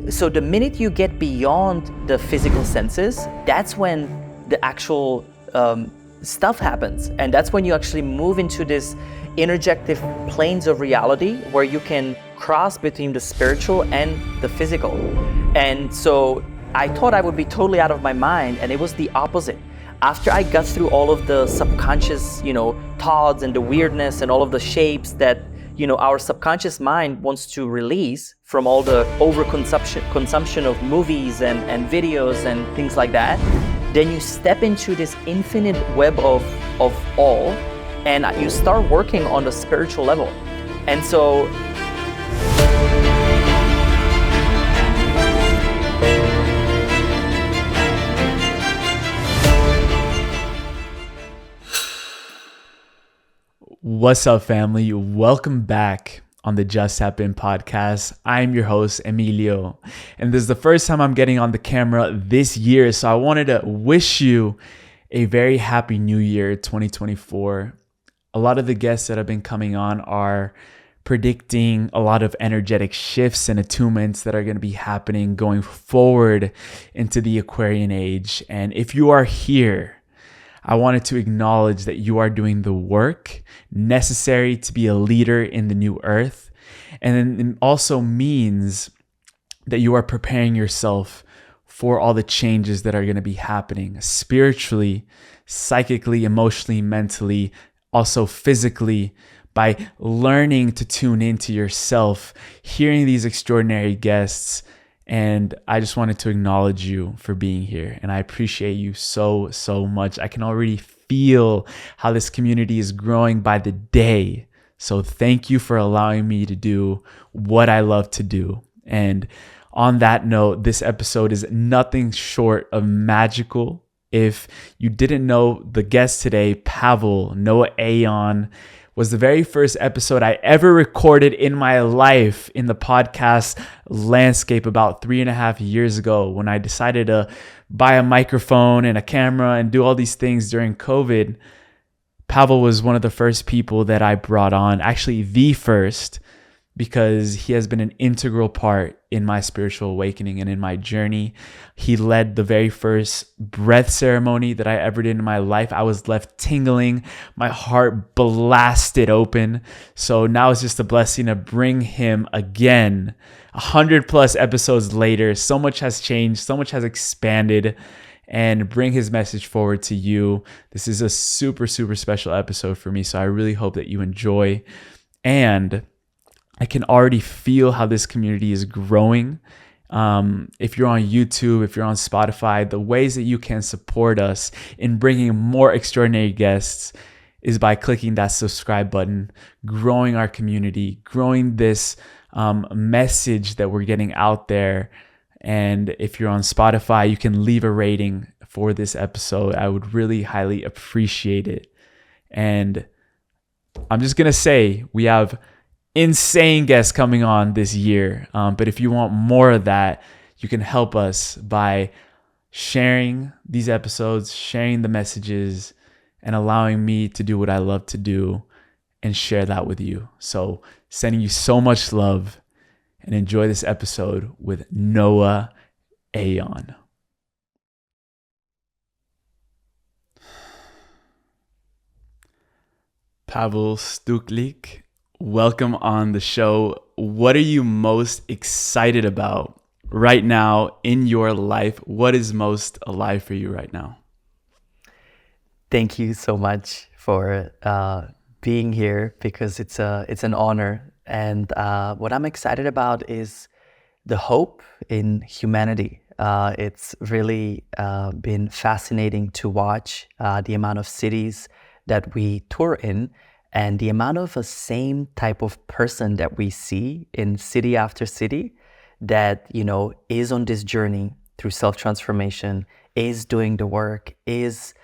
So the minute you get beyond the physical senses, that's when the actual stuff happens. And that's when you actually move into this interjective planes of reality where you can cross between the spiritual and the physical. And so I thought I would be totally out of my mind, and it was the opposite. After I got through all of the subconscious, thoughts and the weirdness and all of the shapes that our subconscious mind wants to release from all the consumption of movies and videos and things like that, then you step into this infinite web of all, and you start working on the spiritual level. And so what's up, family? Welcome back on the Just Happen podcast. I'm your host, Emilio, and this is the first time I'm getting on the camera this year, so I wanted to wish you a very happy new year, 2024. A lot of the guests that have been coming on are predicting a lot of energetic shifts and attunements that are going to be happening going forward into the Aquarian age. And if you are here, I wanted to acknowledge that you are doing the work necessary to be a leader in the new earth. And then it also means that you are preparing yourself for all the changes that are going to be happening spiritually, psychically, emotionally, mentally, also physically, by learning to tune into yourself, hearing these extraordinary guests. And I just wanted to acknowledge you for being here. And I appreciate you so much. I can already feel how this community is growing by the day. So thank you for allowing me to do what I love to do. And on that note, this episode is nothing short of magical. If you didn't know, the guest today, Pavel, NOA AON, was the very first episode I ever recorded in my life in the podcast landscape about 3.5 years ago, when I decided to buy a microphone and a camera and do all these things during COVID. Pavel was one of the first people that I brought on, actually the first, because he has been an integral part in my spiritual awakening and in my journey. He led the very first breath ceremony that I ever did in my life. I was left tingling, my heart blasted open. So now it's just a blessing to bring him again, 100+ episodes later. So much has changed, so much has expanded, and bring his message forward to you. This is a super special episode for me. So I really hope that you enjoy. And I can already feel how this community is growing. If you're on YouTube, if you're on Spotify, the ways that you can support us in bringing more extraordinary guests is by clicking that subscribe button, growing our community, growing this message that we're getting out there. And if you're on Spotify, you can leave a rating for this episode. I would really highly appreciate it. And I'm just going to say, we have insane guests coming on this year. But if you want more of that, you can help us by sharing these episodes, sharing the messages, and allowing me to do what I love to do and share that with you. So sending you so much love, and enjoy this episode with NOA AON. Pavel Stuchlik, welcome on the show. What are you most excited about right now in your life? What is most alive for you right now? thank you so much for being here, because it's an honor. And what I'm excited about is the hope in humanity. It's really been fascinating to watch the amount of cities that we tour in, and the amount of the same type of person that we see in city after city that, is on this journey through self-transformation, is doing the work, is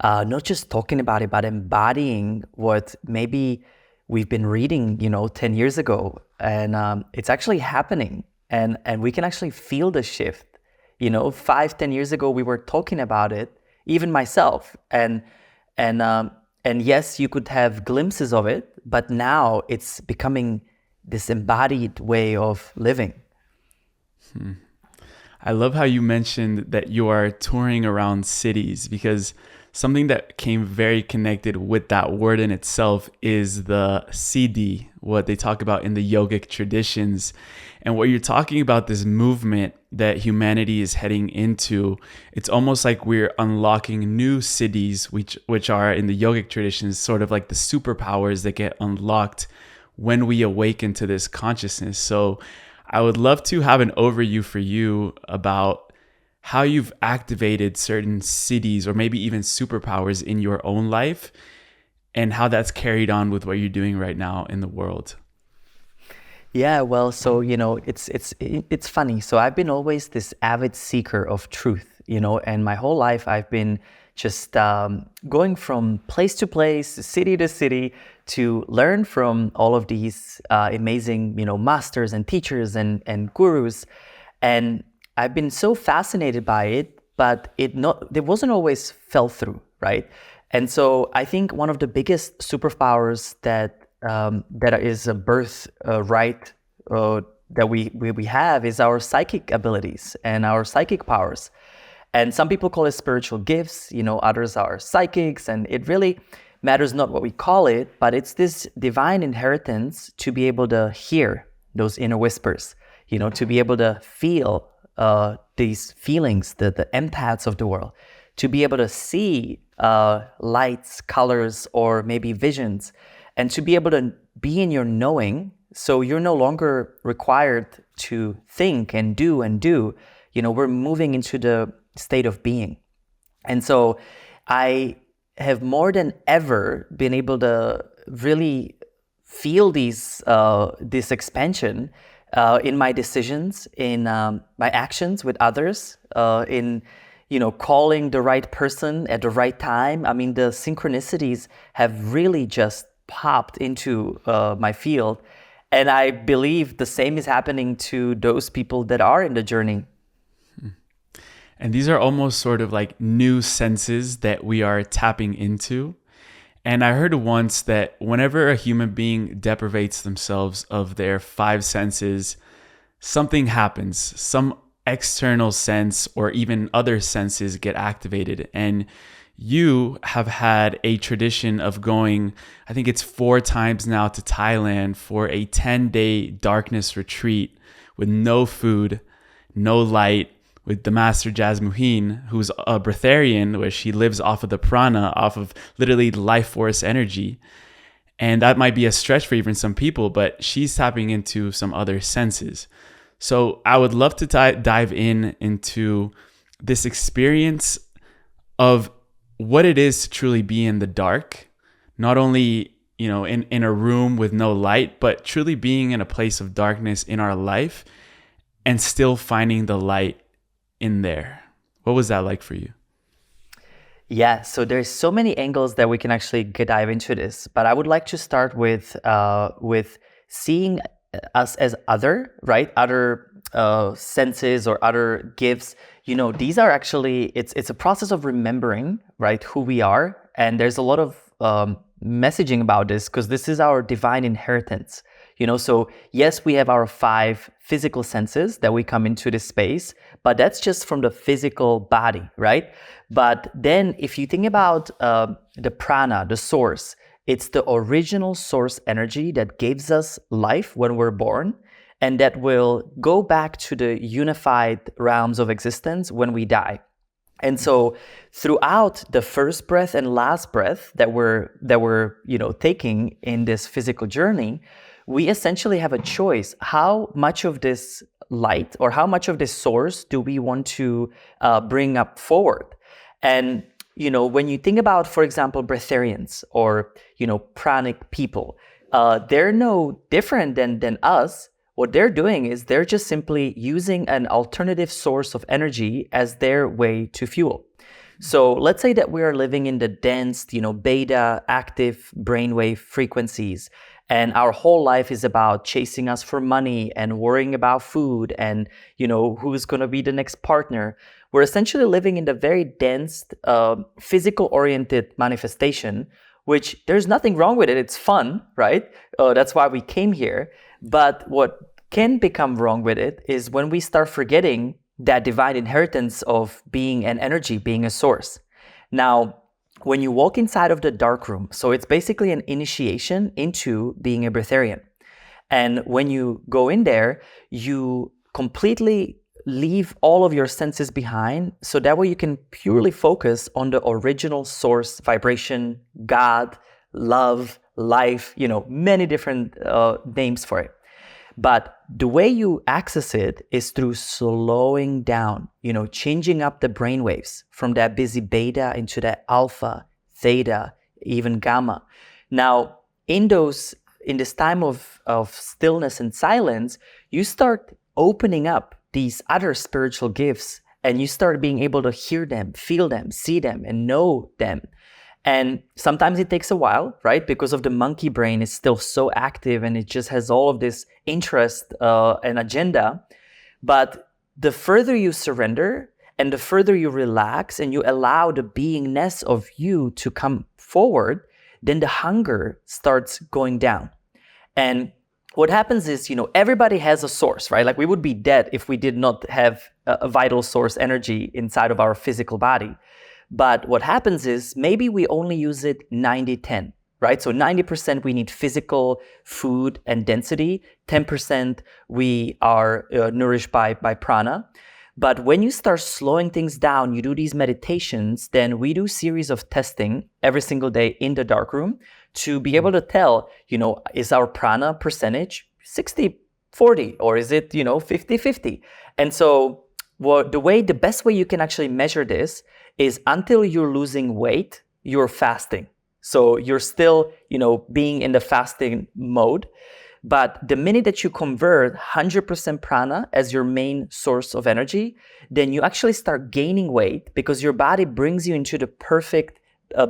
not just talking about it, but embodying what maybe we've been reading, 10 years ago. And it's actually happening. And we can actually feel the shift. 5-10 years ago, we were talking about it, even myself. And yes, you could have glimpses of it, but now it's becoming this embodied way of living. I love how you mentioned that you are touring around cities, because something that came very connected with that word in itself is the siddhi, what they talk about in the yogic traditions. And what you're talking about, this movement that humanity is heading into, it's almost like we're unlocking new siddhis, which are in the yogic traditions sort of like the superpowers that get unlocked when we awaken to this consciousness. So I would love to have an overview for you about how you've activated certain siddhis or maybe even superpowers in your own life, and how that's carried on with what you're doing right now in the world. Yeah, well, so it's funny. So I've been always this avid seeker of truth, and my whole life I've been just going from place to place, city to city, to learn from all of these amazing, masters and teachers and gurus, and I've been so fascinated by it, but it wasn't always fell through, right? And so I think one of the biggest superpowers that is a birth right that we have is our psychic abilities and our psychic powers. And some people call it spiritual gifts, others are psychics, and it really matters not what we call it, but it's this divine inheritance to be able to hear those inner whispers, to be able to feel these feelings, the empaths of the world, to be able to see lights, colors, or maybe visions, and to be able to be in your knowing. So you're no longer required to think and do and do. We're moving into the state of being. And so I have more than ever been able to really feel this expansion in my decisions, in my actions with others, in calling the right person at the right time. I mean, the synchronicities have really just popped into my field. And I believe the same is happening to those people that are in the journey. And these are almost sort of like new senses that we are tapping into. And I heard once that whenever a human being deprivates themselves of their five senses, something happens. Some external sense or even other senses get activated. And you have had a tradition of going, I think it's 4 times now, to Thailand for a 10-day darkness retreat with no food, no light, with the master Jasmuheen, who's a breatharian, where she lives off of the Prana, off of literally life force energy. And that might be a stretch for even some people, but she's tapping into some other senses. So I would love to dive into this experience of what it is to truly be in the dark, not only, in a room with no light, but truly being in a place of darkness in our life and still finding the light in there. What was that like for you? Yeah, so there's so many angles that we can actually dive into this, but I would like to start with seeing us as other, right? Other senses or other gifts. These are actually, it's a process of remembering, right, who we are. And there's a lot of messaging about this because this is our divine inheritance. So yes, we have our 5 physical senses that we come into this space, but that's just from the physical body, right? But then if you think about the prana, the source, it's the original source energy that gives us life when we're born, and that will go back to the unified realms of existence when we die. And so throughout the first breath and last breath that we're taking in this physical journey, we essentially have a choice. How much of this light or how much of this source do we want to bring up forward? And when you think about, for example, breatharians or pranic people, they're no different than us. What they're doing is they're just simply using an alternative source of energy as their way to fuel. So let's say that we are living in the dense, beta active brainwave frequencies, and our whole life is about chasing us for money and worrying about food and, who's going to be the next partner. We're essentially living in the very dense, physical-oriented manifestation, which there's nothing wrong with it. It's fun, right? That's why we came here. But what can become wrong with it is when we start forgetting that divine inheritance of being an energy, being a source. Now, when you walk inside of the dark room, so it's basically an initiation into being a breatharian. And when you go in there, you completely leave all of your senses behind, so that way you can purely focus on the original source vibration, God, love, life, many different names for it. But the way you access it is through slowing down, changing up the brain waves from that busy beta into that alpha, theta, even gamma. Now, in this time of stillness and silence, you start opening up these other spiritual gifts, and you start being able to hear them, feel them, see them, and know them. And sometimes it takes a while, right? Because of the monkey brain is still so active and it just has all of this interest and agenda. But the further you surrender and the further you relax and you allow the beingness of you to come forward, then the hunger starts going down. And what happens is, everybody has a source, right? Like we would be dead if we did not have a vital source energy inside of our physical body. But what happens is maybe we only use it 90-10, right? So 90% we need physical food and density. 10% we are nourished by prana. But when you start slowing things down, you do these meditations, then we do series of testing every single day in the dark room to be able to tell, is our prana percentage 60-40 or is it, 50-50? And so the best way you can actually measure this is until you're losing weight, you're fasting. So you're still, being in the fasting mode. But the minute that you convert 100% prana as your main source of energy, then you actually start gaining weight because your body brings you into the perfect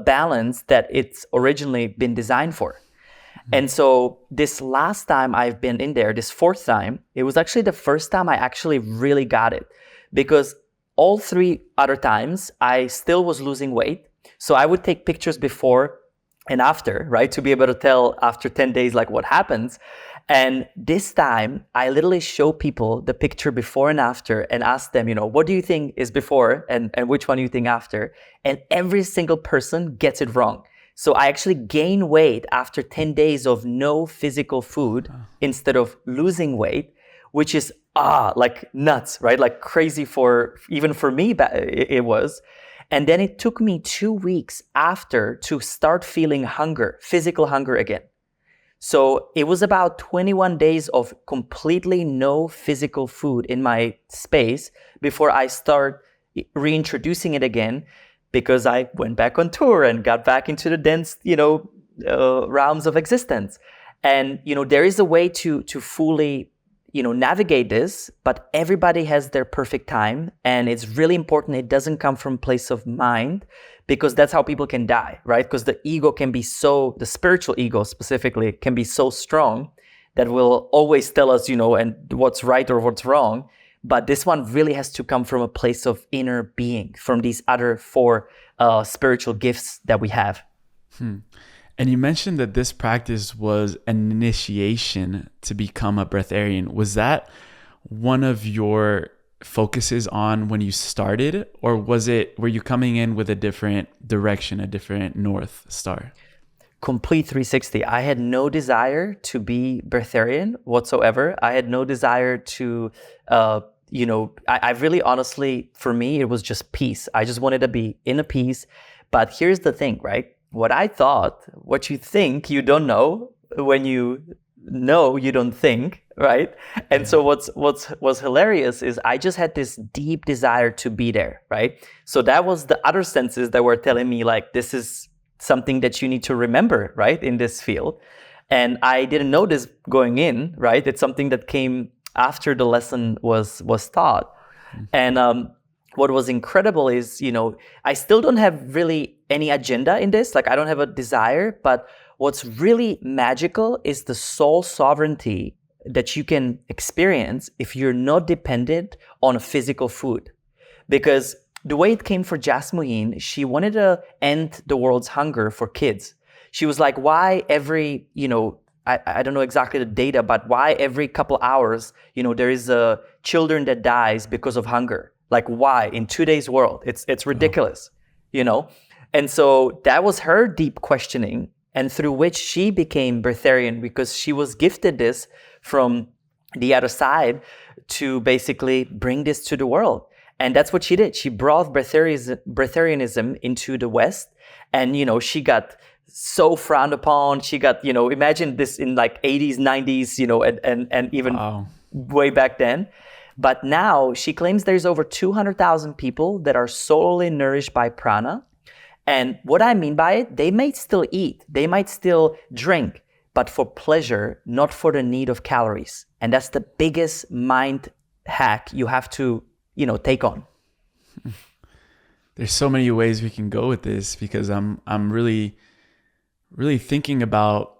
balance that it's originally been designed for. Mm-hmm. And so this last time I've been in there, this fourth time, it was actually the first time I actually really got it. Because all 3 other times, I still was losing weight. So I would take pictures before and after, right? To be able to tell after 10 days, like what happens. And this time, I literally show people the picture before and after and ask them, what do you think is before and which one do you think after? And every single person gets it wrong. So I actually gain weight after 10 days of no physical food instead of losing weight, which is like nuts, right? Like crazy even for me, it was. And then it took me 2 weeks after to start feeling hunger, physical hunger again. So it was about 21 days of completely no physical food in my space before I start reintroducing it again, because I went back on tour and got back into the dense, realms of existence. And, there is a way to fully navigate this, but everybody has their perfect time. And it's really important it doesn't come from a place of mind, because that's how people can die, right? Because the ego can be the spiritual ego specifically can be so strong that will always tell us, and what's right or what's wrong. But this one really has to come from a place of inner being, from these other 4 spiritual gifts that we have. And you mentioned that this practice was an initiation to become a breatharian. Was that one of your focuses on when you started, or were you coming in with a different direction, a different North Star? Complete 360. I had no desire to be breatharian whatsoever. I had no desire to, I really honestly, for me, it was just peace. I just wanted to be in a peace. But here's the thing, right? What I thought, what you think, you don't know. When you know, you don't think, right? And so what's hilarious is I just had this deep desire to be there, right? So that was the other senses that were telling me, like, this is something that you need to remember, right, in this field. And I didn't know this going in, right? It's something that came after the lesson was taught. Mm-hmm. And what was incredible is, I still don't have really any agenda in this. Like, I don't have a desire, but what's really magical is the soul sovereignty that you can experience if you're not dependent on physical food. Because the way it came for Jasmine, she wanted to end the world's hunger for kids. She was like, why every, I don't know exactly the data, but why every couple hours, there is a children that dies because of hunger? Like why in today's world? It's ridiculous, And so that was her deep questioning, and through which she became breatharian, because she was gifted this from the other side to basically bring this to the world. And that's what she did. She brought breatharianism into the West, and she got so frowned upon. She got, imagine this in like 80s, 90s, and even way back then. But now she claims there's over 200,000 people that are solely nourished by prana. And what I mean by it, they might still eat, they might still drink, but for pleasure, not for the need of calories. And that's the biggest mind hack you have to, take on. There's so many ways we can go with this, because I'm really thinking about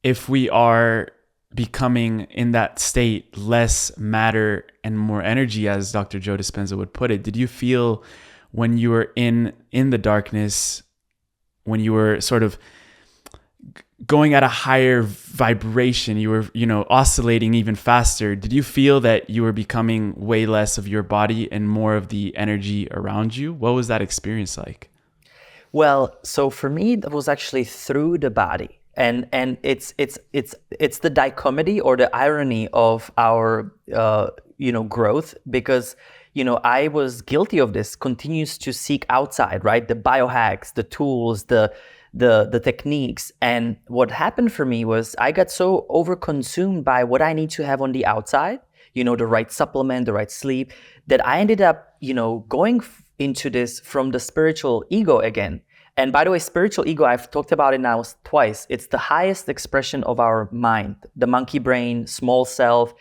if we are becoming in that state less matter and more energy, as Dr. Joe Dispenza would put it. Did you feel when you were in the darkness, when you were sort of going at a higher vibration, you were, oscillating even faster, did you feel that you were becoming way less of your body and more of the energy around you? What was that experience like? Well, so for me, that was actually through the body. And it's the dichotomy or the irony of our, growth, because, I was guilty of this, continues to seek outside, right? The biohacks, the tools, the techniques. And what happened for me was I got so overconsumed by what I need to have on the outside, the right supplement, the right sleep, that I ended up, going into this from the spiritual ego again. And by the way, spiritual ego, I've talked about it now twice. It's the highest expression of our mind, the monkey brain, small self,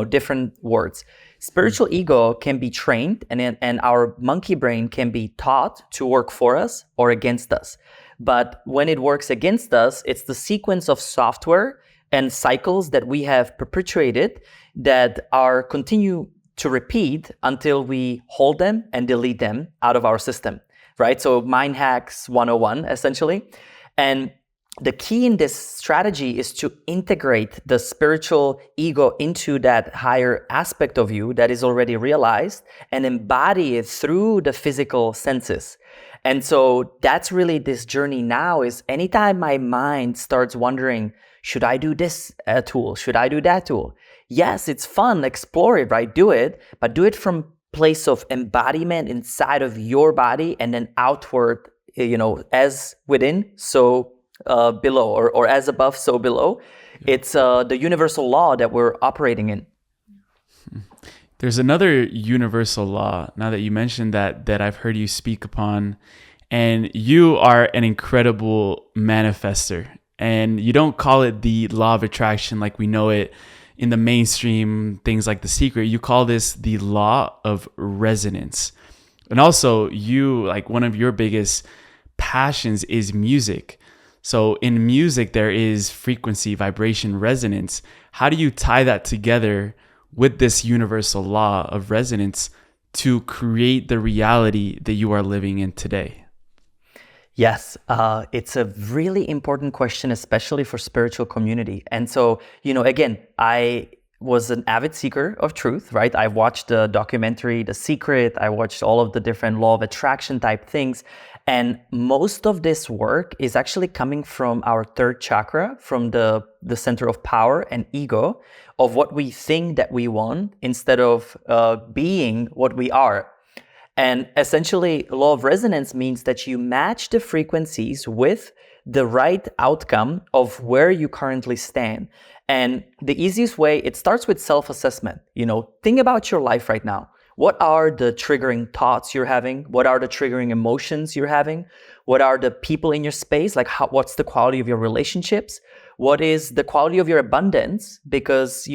different words. Spiritual ego can be trained, and our monkey brain can be taught to work for us or against us. But when it works against us, it's the sequence of software and cycles that we have perpetuated that are continue to repeat until we hold them and delete them out of our system, right? So mind hacks 101, essentially. And the key in this strategy is to integrate the spiritual ego into that higher aspect of you that is already realized and embody it through the physical senses. And so that's really this journey now, is anytime my mind starts wondering, should I do this tool? Should I do that tool? Yes, it's fun, explore it, right? Do it, but do it from place of embodiment inside of your body, and then outward, as within, so below, or as above, so below. Yeah. It's the universal law that we're operating in. There's another universal law, now that you mentioned that I've heard you speak upon, and you are an incredible manifester. And you don't call it the law of attraction like we know it in the mainstream, things like The Secret. You call this the law of resonance. And also, like one of your biggest passions is music. So in music, there is frequency, vibration, resonance. How do you tie that together with this universal law of resonance to create the reality that you are living in today? Yes, it's a really important question, especially for spiritual community. And so, again, I was an avid seeker of truth, right? I watched the documentary, The Secret. I watched all of the different law of attraction type things. And most of this work is actually coming from our third chakra, from the center of power and ego, of what we think that we want instead of being what we are. And essentially, law of resonance means that you match the frequencies with the right outcome of where you currently stand. And the easiest way, it starts with self-assessment. Think about your life right now. What are the triggering thoughts you're having? What are the triggering emotions you're having? What are the people in your space? Like, what's the quality of your relationships? What is the quality of your abundance? Because,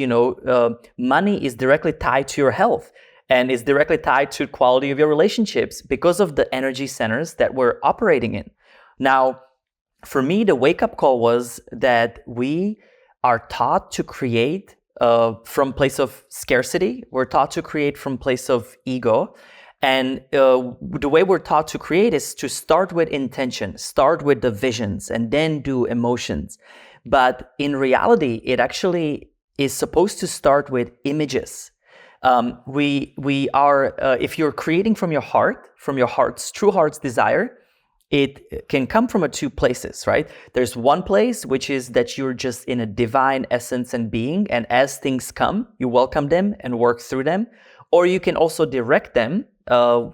money is directly tied to your health. And is directly tied to quality of your relationships because of the energy centers that we're operating in. Now, for me, the wake-up call was that we are taught to create from place of scarcity. We're taught to create from place of ego. And the way we're taught to create is to start with intention, start with the visions, and then do emotions. But in reality, it actually is supposed to start with images. We are, if you're creating from your heart's true heart's desire, it can come from two places, right? There's one place, which is that you're just in a divine essence and being, and as things come, you welcome them and work through them. Or you can also direct them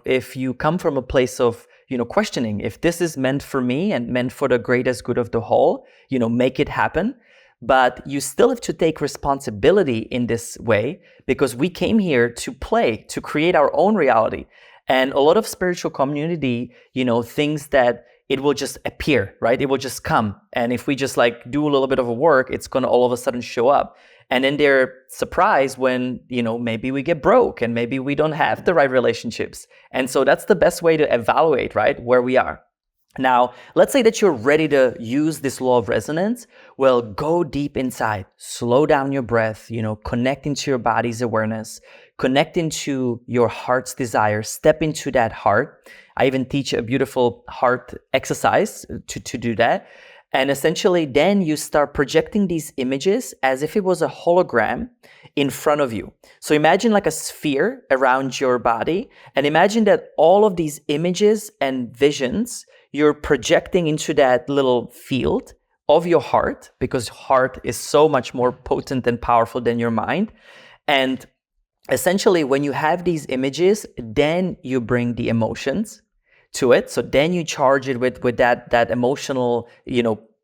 if you come from a place of, questioning if this is meant for me and meant for the greatest good of the whole, make it happen. But you still have to take responsibility in this way, because we came here to play, to create our own reality. And a lot of spiritual community, thinks that it will just appear, right? It will just come. And if we just do a little bit of a work, it's going to all of a sudden show up. And then they're surprised when, maybe we get broke and maybe we don't have the right relationships. And so that's the best way to evaluate, right, where we are. Now, let's say that you're ready to use this law of resonance. Well, go deep inside, slow down your breath, connect into your body's awareness, connect into your heart's desire, step into that heart. I even teach a beautiful heart exercise to do that. And essentially, then you start projecting these images as if it was a hologram in front of you. So imagine like a sphere around your body, and imagine that all of these images and visions you're projecting into that little field of your heart, because heart is so much more potent and powerful than your mind. And essentially, when you have these images, then you bring the emotions to it. So then you charge it with that emotional,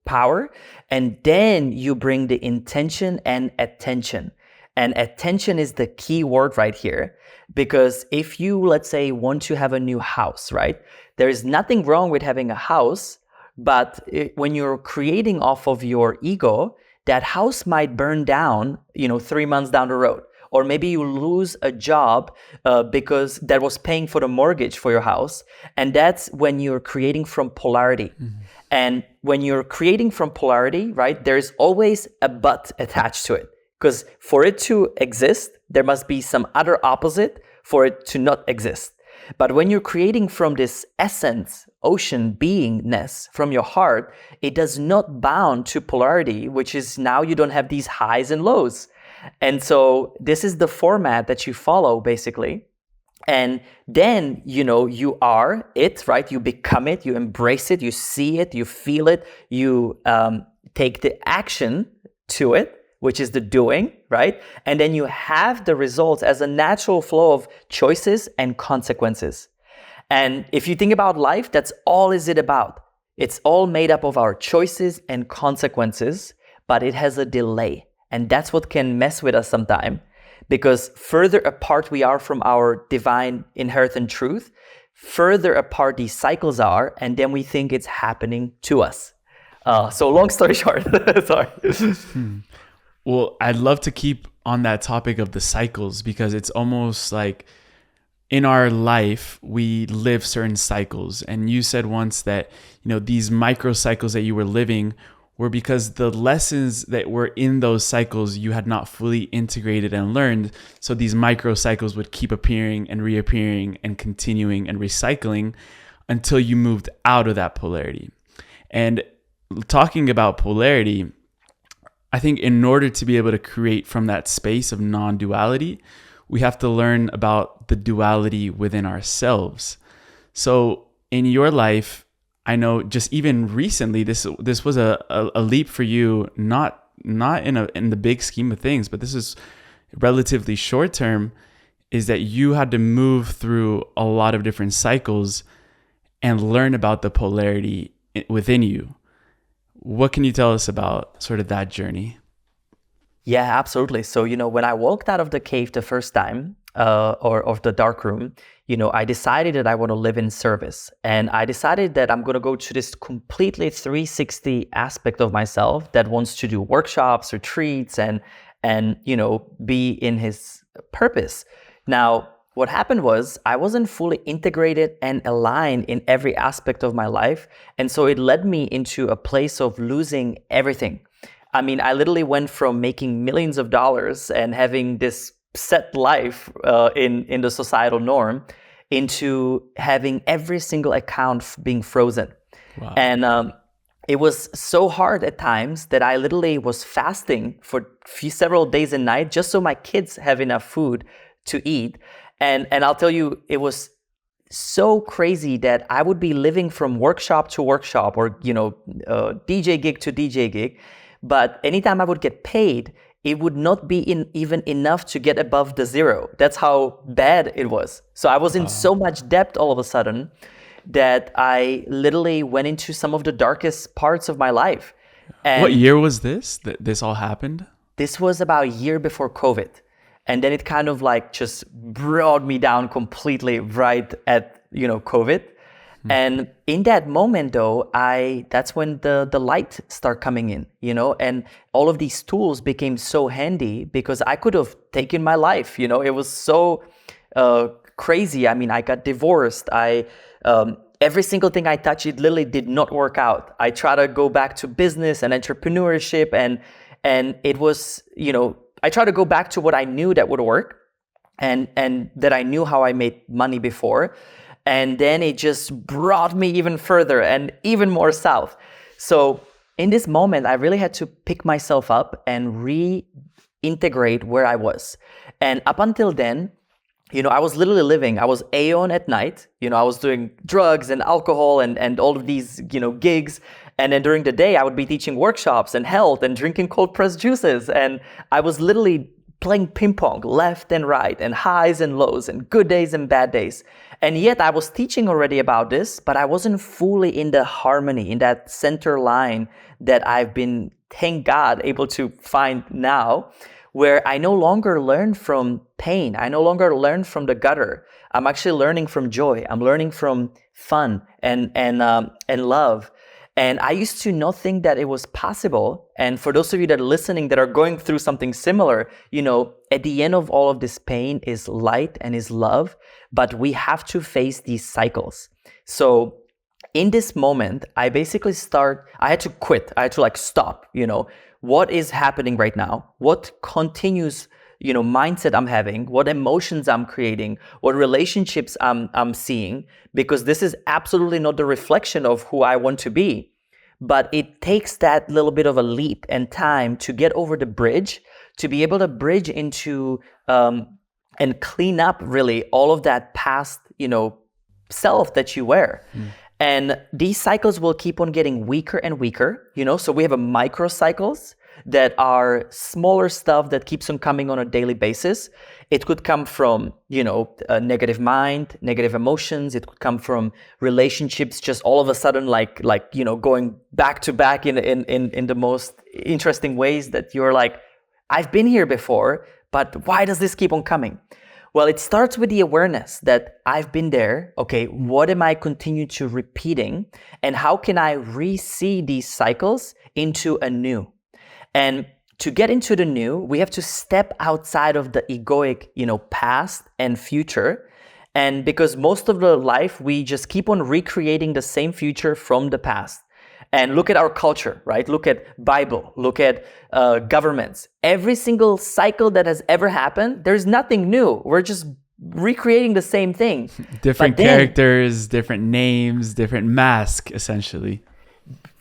power. And then you bring the intention and attention. And attention is the key word right here. Because if you, let's say, want to have a new house, right? There is nothing wrong with having a house, but when you're creating off of your ego, that house might burn down, 3 months down the road. Or maybe you lose a job because that was paying for the mortgage for your house. And that's when you're creating from polarity. Mm-hmm. And when you're creating from polarity, right, there's always a but attached to it. Because for it to exist, there must be some other opposite for it to not exist. But when you're creating from this essence, ocean, beingness, from your heart, it does not bound to polarity, which is now you don't have these highs and lows. And so this is the format that you follow, basically. And then, you are it, right? You become it, you embrace it, you see it, you feel it, you take the action to it, which is the doing, right? And then you have the results as a natural flow of choices and consequences. And if you think about life, that's all is it about. It's all made up of our choices and consequences, but it has a delay. And that's what can mess with us sometimes, because further apart we are from our divine inherent truth, further apart these cycles are, and then we think it's happening to us. So long story short, sorry. Well, I'd love to keep on that topic of the cycles, because it's almost like in our life, we live certain cycles. And you said once that, these micro cycles that you were living were because the lessons that were in those cycles you had not fully integrated and learned. So these micro cycles would keep appearing and reappearing and continuing and recycling until you moved out of that polarity. And talking about polarity, I think in order to be able to create from that space of non-duality, we have to learn about the duality within ourselves. So in your life, I know just even recently, this was a leap for you, not in the big scheme of things, but this is relatively short term, is that you had to move through a lot of different cycles and learn about the polarity within you. What can you tell us about sort of that journey? Yeah, absolutely. So, when I walked out of the cave the first time, or of the dark room, I decided that I want to live in service. And I decided that I'm going to go to this completely 360 aspect of myself that wants to do workshops, retreats, and be in his purpose. Now, what happened was I wasn't fully integrated and aligned in every aspect of my life. And so it led me into a place of losing everything. I mean, I literally went from making millions of dollars and having this set life in the societal norm into having every single account being frozen. Wow. And it was so hard at times that I literally was fasting for several days and nights just so my kids have enough food to eat. And I'll tell you, it was so crazy that I would be living from workshop to workshop, or DJ gig to DJ gig. But anytime I would get paid, it would not be even enough to get above the zero. That's how bad it was. So I was in so much debt all of a sudden that I literally went into some of the darkest parts of my life. And what year was this that this all happened? this was about a year before COVID. And then it kind of like just brought me down completely right at, COVID. And in that moment though, that's when the light start coming in, and all of these tools became so handy because I could have taken my life, it was so crazy. I mean, I got divorced. Every single thing I touched, it literally did not work out. I try to go back to business and entrepreneurship, and it was, I try to go back to what I knew that would work, and that I knew how I made money before. And then it just brought me even further and even more south. So in this moment, I really had to pick myself up and reintegrate where I was. And up until then, I was literally living, I was AON at night, I was doing drugs and alcohol and all of these, gigs. And then during the day, I would be teaching workshops and health and drinking cold pressed juices. And I was literally playing ping pong left and right, and highs and lows, and good days and bad days. And yet I was teaching already about this, but I wasn't fully in the harmony, in that center line that I've been, thank God, able to find now, where I no longer learn from pain. I no longer learn from the gutter. I'm actually learning from joy. I'm learning from fun and love. And I used to not think that it was possible. And for those of you that are listening that are going through something similar, at the end of all of this pain is light and is love, but we have to face these cycles. So in this moment, I basically I had to quit. I had to stop, what is happening right now? What continues, mindset I'm having, what emotions I'm creating, what relationships I'm seeing, because this is absolutely not the reflection of who I want to be. But it takes that little bit of a leap and time to get over the bridge, to be able to bridge into and clean up really all of that past, self that you wear. And these cycles will keep on getting weaker and weaker, so we have a micro cycles that are smaller stuff that keeps on coming on a daily basis. It could come from, a negative mind, negative emotions. It could come from relationships just all of a sudden, going back to back in the most interesting ways that you're like, I've been here before, but why does this keep on coming? Well, it starts with the awareness that I've been there. Okay, what am I continue to repeating? And how can I re-see these cycles into a new? And to get into the new, we have to step outside of the egoic, past and future. And because most of the life, we just keep on recreating the same future from the past. And look at our culture, right? Look at Bible, look at governments. Every single cycle that has ever happened, there's nothing new. We're just recreating the same thing. Different characters, different names, different mask, essentially.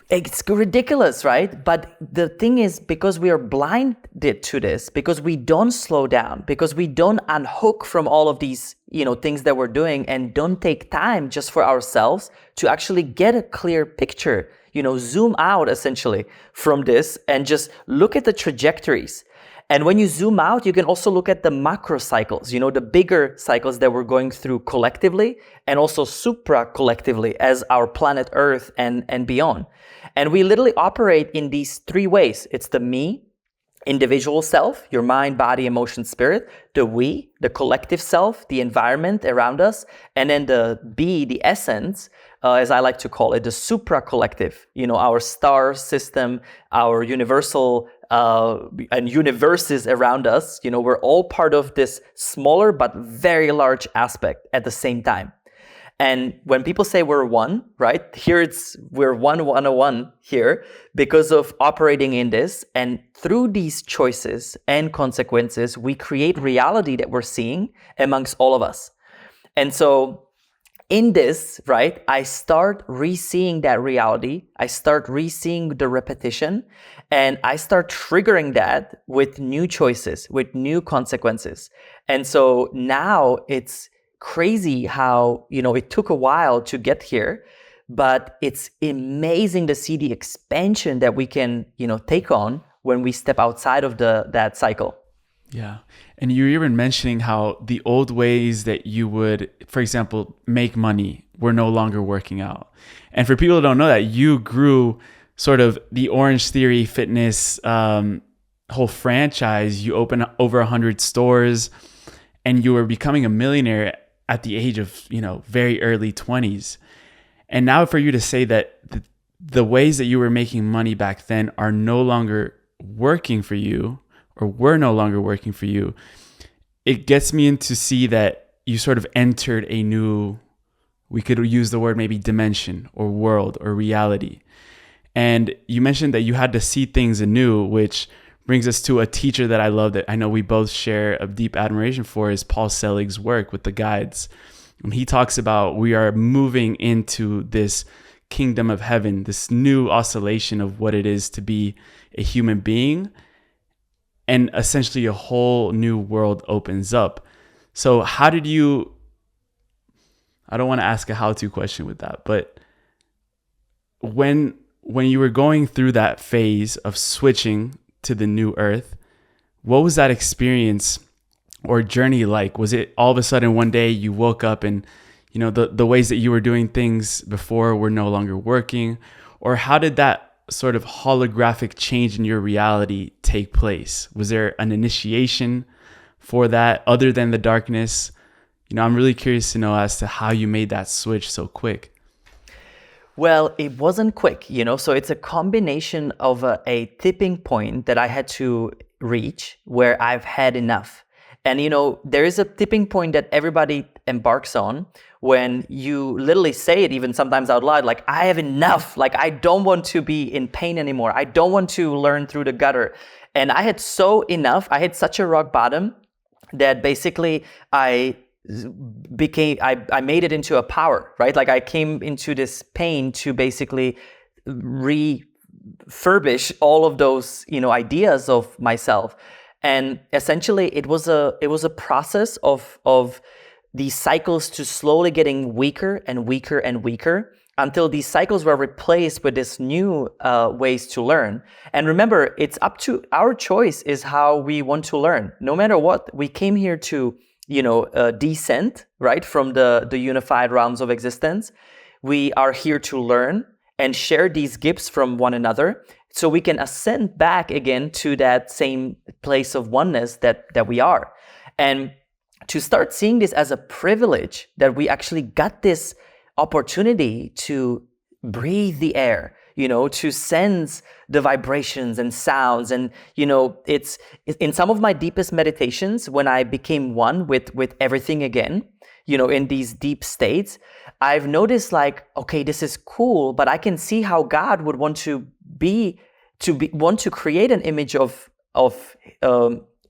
It's ridiculous, right? But the thing is, because we are blinded to this, because we don't slow down, because we don't unhook from all of these, things that we're doing, and don't take time just for ourselves to actually get a clear picture, zoom out essentially from this and just look at the trajectories. And when you zoom out, you can also look at the macro cycles, the bigger cycles that we're going through collectively, and also supra collectively as our planet Earth and beyond. And we literally operate in these three ways. It's the me, individual self, your mind, body, emotion, spirit. The we, the collective self, the environment around us. And then the be, the essence, as I like to call it, the supra collective, our star system, our universal and universes around us. We're all part of this smaller but very large aspect at the same time. And when people say we're one, right? Here we're 101 here because of operating in this. And through these choices and consequences, we create reality that we're seeing amongst all of us. And so in this, right, I start re-seeing that reality. I start re-seeing the repetition, and I start triggering that with new choices, with new consequences. And so now it's crazy how, it took a while to get here, but it's amazing to see the expansion that we can, take on when we step outside of that cycle. Yeah. And you're even mentioning how the old ways that you would, for example, make money were no longer working out. And for people who don't know that, you grew sort of the Orange Theory Fitness whole franchise. You opened over 100 stores, and you were becoming a millionaire at the age of, very early 20s. And now for you to say that the ways that you were making money back then are no longer working for you, or were no longer working for you, it gets me in to see that you sort of entered a new, we could use the word maybe dimension or world or reality. And you mentioned that you had to see things anew, which brings us to a teacher that I love, that I know we both share a deep admiration for, is Paul Selig's work with the guides. And he talks about we are moving into this kingdom of heaven, this new oscillation of what it is to be a human being. And essentially a whole new world opens up. So how did you, I don't want to ask a how-to question with that, but when you were going through that phase of switching to the new earth, what was that experience or journey like? Was it all of a sudden one day you woke up and, the ways that you were doing things before were no longer working? Or how did that sort of holographic change in your reality take place? Was there an initiation for that other than the darkness? I'm really curious to know as to how you made that switch so quick. Well, it wasn't quick, so it's a combination of a tipping point that I had to reach where I've had enough. And, there is a tipping point that everybody embarks on when you literally say it, even sometimes out loud, like, I have enough. Like, I don't want to be in pain anymore. I don't want to learn through the gutter. And I had enough. I had such a rock bottom that basically I made it into a power, right? Like, I came into this pain to basically refurbish all of those, ideas of myself. And essentially it was a process of these cycles to slowly getting weaker and weaker and weaker until these cycles were replaced with this new ways to learn. And remember, it's up to our choice is how we want to learn. No matter what, we came here to, descend, right, from the unified realms of existence. We are here to learn and share these gifts from one another, so we can ascend back again to that same place of oneness that we are. And to start seeing this as a privilege that we actually got this opportunity to breathe the air, to sense the vibrations and sounds. And, it's in some of my deepest meditations, when I became one with everything again, in these deep states, I've noticed like, okay, this is cool, but I can see how God would want to want to create an image of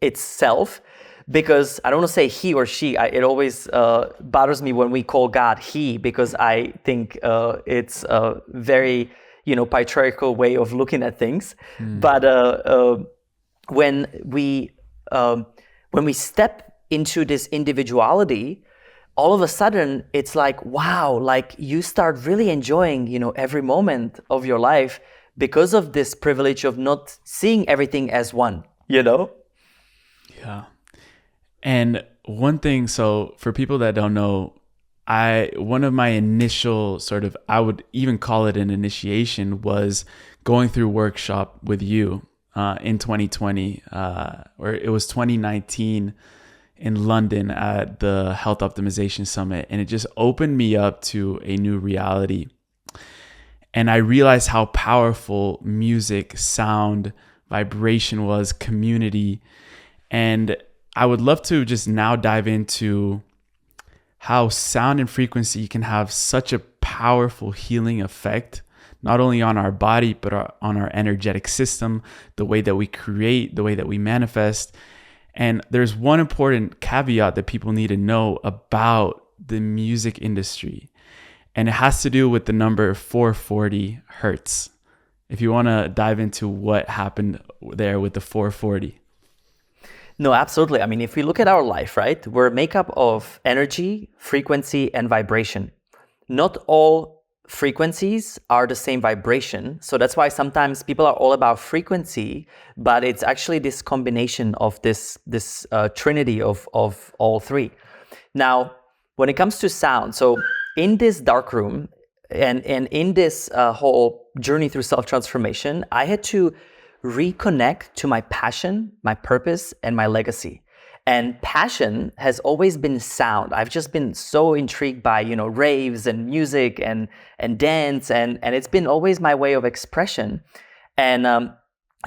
itself. Because I don't want to say he or she. It always bothers me when we call God he, because I think it's a very, patriarchal way of looking at things. But when we step into this individuality, all of a sudden it's like, wow, like you start really enjoying, every moment of your life because of this privilege of not seeing everything as one, Yeah. And one thing, so for people that don't know, one of my initial sort of, I would even call it an initiation, was going through workshop with you in 2020, or it was 2019 in London at the Health Optimization Summit. And it just opened me up to a new reality. And I realized how powerful music, sound, vibration was, community. And I would love to just now dive into how sound and frequency can have such a powerful healing effect, not only on our body, but on our energetic system, the way that we create, the way that we manifest. And there's one important caveat that people need to know about the music industry, and it has to do with the number 440 hertz. If you want to dive into what happened there with the 440. No, absolutely. I mean, if we look at our life, right, we're a makeup of energy, frequency, and vibration. Not all frequencies are the same vibration. So that's why sometimes people are all about frequency, but it's actually this combination of this trinity of all three. Now, when it comes to sound, so in this dark room and in this whole journey through self-transformation, I had to reconnect to my passion, my purpose, and my legacy. And passion has always been sound. I've just been so intrigued by, raves and music and dance, and it's been always my way of expression. And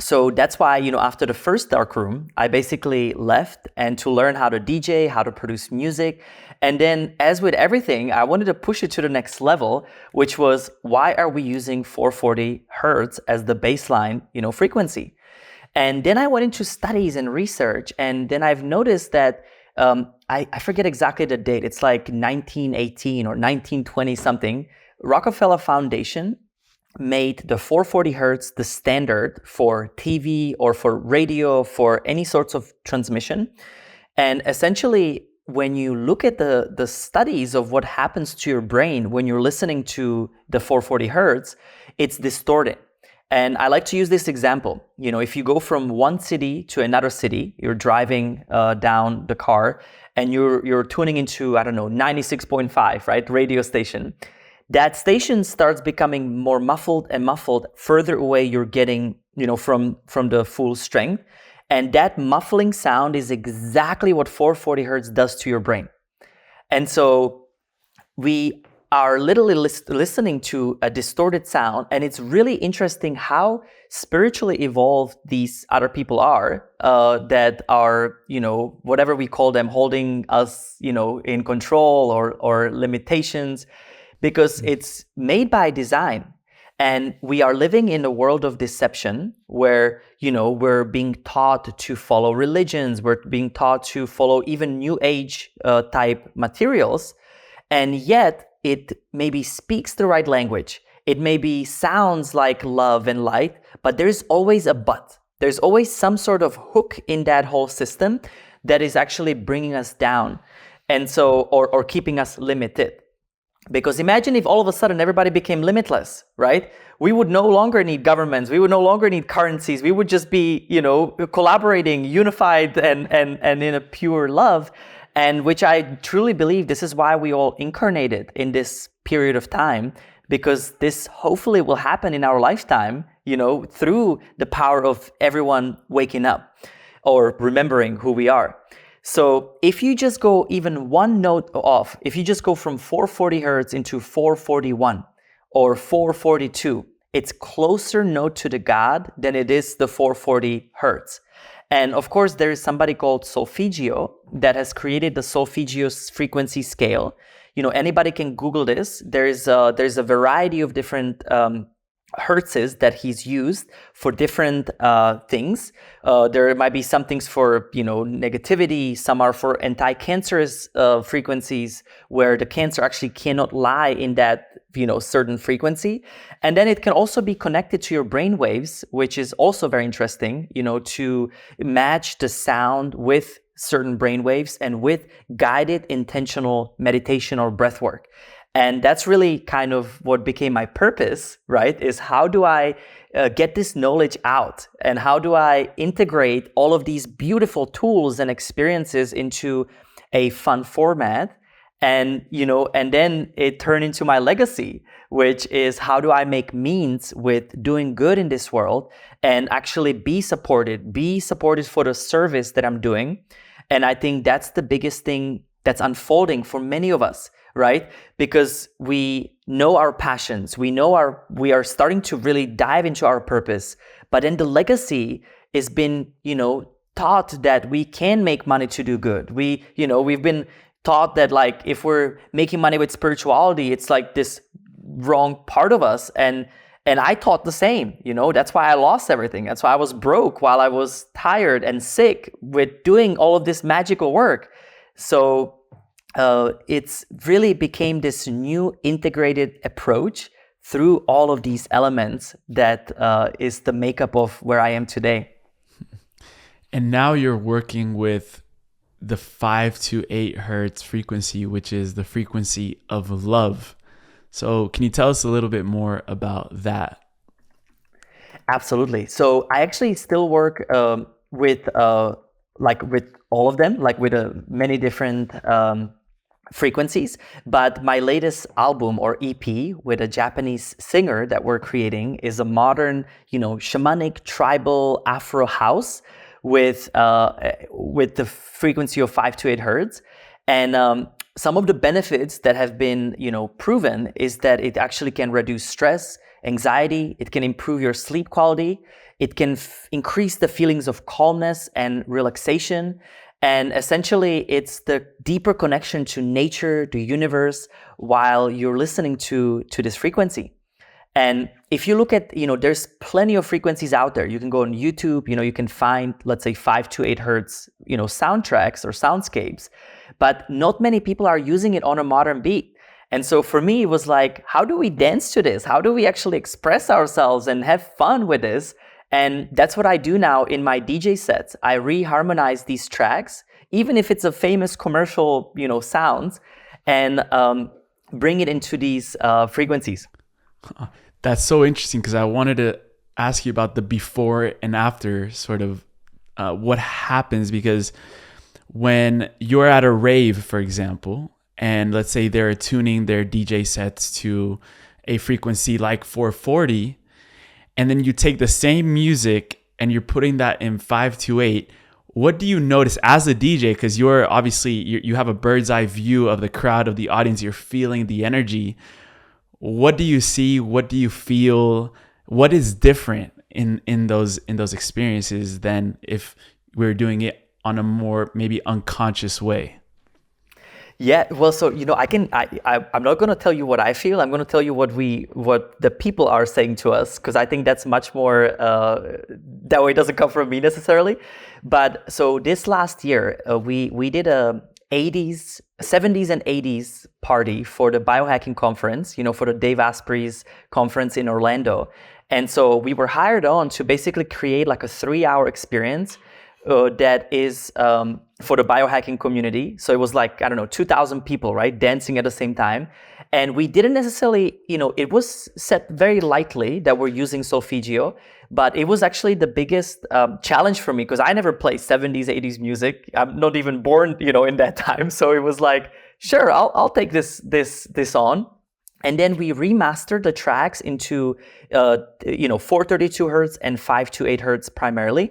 so that's why, after the first dark room, I basically left and to learn how to DJ, how to produce music. And then, as with everything, I wanted to push it to the next level, which was, why are we using 440 hertz as the baseline, frequency? And then I went into studies and research, and then I've noticed that I forget exactly the date. It's like 1918 or 1920 something. Rockefeller Foundation made the 440 hertz the standard for TV or for radio, for any sorts of transmission. And essentially, when you look at the studies of what happens to your brain when you're listening to the 440 hertz, it's distorted. And I like to use this example. If you go from one city to another city, you're driving down the car and you're tuning into, 96.5, right? Radio station. That station starts becoming more muffled and muffled. Further away you're getting, from the full strength. And that muffling sound is exactly what 440 hertz does to your brain. And so we are literally listening to a distorted sound, and it's really interesting how spiritually evolved these other people are, that are, whatever we call them, holding us, in control or limitations, because it's made by design. And we are living in a world of deception where, we're being taught to follow religions, we're being taught to follow even new age type materials, and yet it maybe speaks the right language. It maybe sounds like love and light, but there's always a but. There's always some sort of hook in that whole system that is actually bringing us down, and so or keeping us limited. Because imagine if all of a sudden everybody became limitless, right? We would no longer need governments. We would no longer need currencies. We would just be, collaborating, unified, and in a pure love. And which I truly believe this is why we all incarnated in this period of time, because this hopefully will happen in our lifetime, through the power of everyone waking up or remembering who we are. So if you just go even one note off, if you just go from 440 hertz into 441 or 442, it's closer note to the God than it is the 440 hertz. And of course, there is somebody called Solfeggio that has created the Solfeggio frequency scale. Anybody can Google this. There's a variety of different hertzes that he's used for different things. There might be some things for, negativity. Some are for anti-cancerous frequencies where the cancer actually cannot lie in that, certain frequency. And then it can also be connected to your brain waves, which is also very interesting, to match the sound with certain brain waves and with guided intentional meditation or breath work. And that's really kind of what became my purpose, right? Is how do I get this knowledge out? And how do I integrate all of these beautiful tools and experiences into a fun format? And, and then it turned into my legacy, which is how do I make means with doing good in this world and actually be supported for the service that I'm doing. And I think that's the biggest thing that's unfolding for many of us, right? Because we know our passions, we are starting to really dive into our purpose, but then the legacy has been, taught that we can make money to do good. We've been taught that like if we're making money with spirituality, it's like this wrong part of us. And I thought the same, that's why I lost everything. That's why I was broke while I was tired and sick with doing all of this magical work. So it's really became this new integrated approach through all of these elements that is the makeup of where I am today. And now you're working with the 5 to 8 hertz frequency, which is the frequency of love. So can you tell us a little bit more about that? Absolutely. So I actually still work with all of them, like with many different frequencies. But my latest album or EP with a Japanese singer that we're creating is a modern, shamanic tribal Afro house with the frequency of 5 to 8 hertz. And some of the benefits that have been, proven is that it actually can reduce stress, anxiety. It can improve your sleep quality. It can increase the feelings of calmness and relaxation. And essentially, it's the deeper connection to nature, the universe, while you're listening to this frequency. And if you look at, there's plenty of frequencies out there. You can go on YouTube, you can find, let's say, 5 to 8 hertz, soundtracks or soundscapes, but not many people are using it on a modern beat. And so for me, it was like, how do we dance to this? How do we actually express ourselves and have fun with this? And that's what I do now in my DJ sets. I reharmonize these tracks, even if it's a famous commercial, sounds, and bring it into these frequencies. That's so interesting, because I wanted to ask you about the before and after sort of what happens, because when you're at a rave, for example, and let's say they're tuning their DJ sets to a frequency like 440, and then you take the same music and you're putting that in 5 to 8, what do you notice as a DJ? Because you're obviously, you have a bird's eye view of the crowd, of the audience, you're feeling the energy. What do you see? What do you feel? What is different in those experiences than if we're doing it on a more maybe unconscious way? Yeah, well, so I'm not going to tell you what I feel. I'm going to tell you what the people are saying to us, because I think that's much more that way. It doesn't come from me necessarily. But so this last year, we did a 70s and 80s party for the biohacking conference, for the Dave Asprey's conference in Orlando. And so we were hired on to basically create like a 3-hour experience that is for the biohacking community. So it was like, 2,000 people, right, dancing at the same time. And we didn't necessarily, it was set very lightly that we're using solfeggio, but it was actually the biggest challenge for me, because I never played 70s, 80s music. I'm not even born, in that time. So it was like, sure, I'll take this on. And then we remastered the tracks into, 432 hertz and 5 to 8 hertz primarily.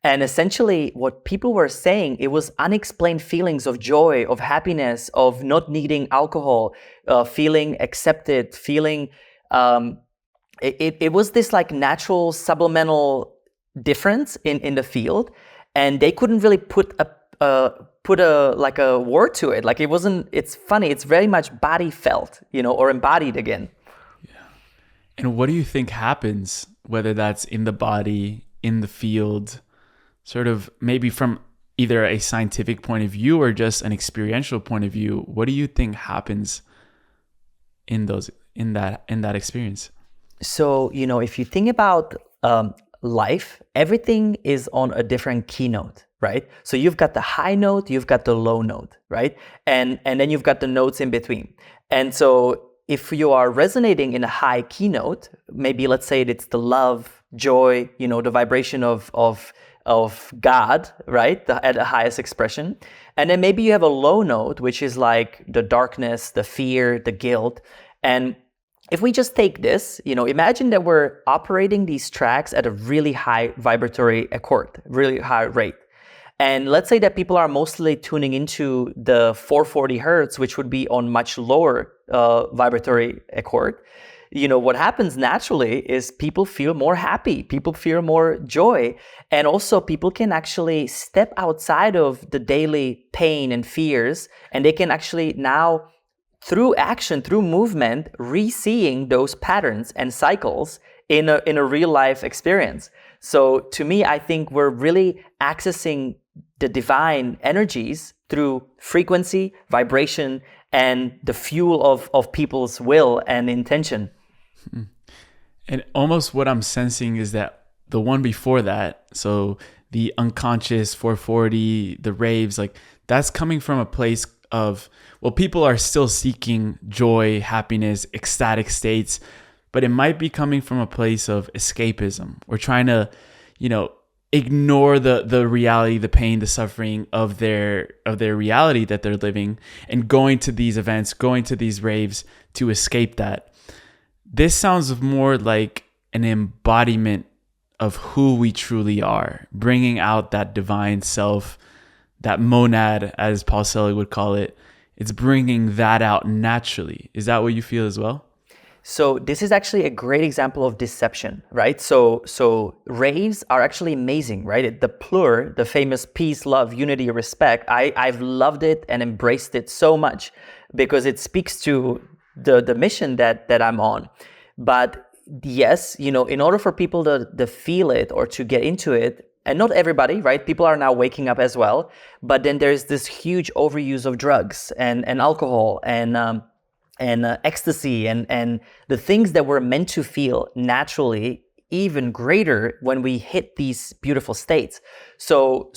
And essentially what people were saying, it was unexplained feelings of joy, of happiness, of not needing alcohol, feeling accepted, feeling, it was this like natural subliminal difference in the field. And they couldn't really put a word to it. Like it's funny, it's very much body felt, or embodied again. Yeah. And what do you think happens, whether that's in the body, in the field, sort of maybe from either a scientific point of view or just an experiential point of view? What do you think happens in that experience? So, if you think about life, everything is on a different keynote, right? So you've got the high note, you've got the low note, right? And then you've got the notes in between. And so if you are resonating in a high keynote, maybe let's say it's the love, joy, the vibration of God, right? At the highest expression. And then maybe you have a low note, which is like the darkness, the fear, the guilt. And if we just take this, imagine that we're operating these tracks at a really high vibratory accord, really high rate. And let's say that people are mostly tuning into the 440 hertz, which would be on much lower vibratory accord. What happens naturally is people feel more happy, people feel more joy, and also people can actually step outside of the daily pain and fears, and they can actually now, through action, through movement, re-seeing those patterns and cycles in a real life experience. So to me, I think we're really accessing the divine energies through frequency, vibration, and the fuel of people's will and intention. And almost what I'm sensing is that the one before that, so the unconscious 440, the raves, like that's coming from a place of, well, people are still seeking joy, happiness, ecstatic states, but it might be coming from a place of escapism. We're trying to, ignore the reality, the pain, the suffering of their reality that they're living, and going to these events, going to these raves to escape that. This sounds more like an embodiment of who we truly are, bringing out that divine self, that monad, as Paul Selig would call it. It's bringing that out naturally. Is that what you feel as well? So this is actually a great example of deception, right? So raves are actually amazing, right? The plur, the famous peace, love, unity, respect, I've loved it and embraced it so much because it speaks to the mission that I'm on. But yes, in order for people to feel it or to get into it, and not everybody, right? People are now waking up as well. But then there's this huge overuse of drugs and alcohol and ecstasy and the things that we're meant to feel naturally even greater when we hit these beautiful states. So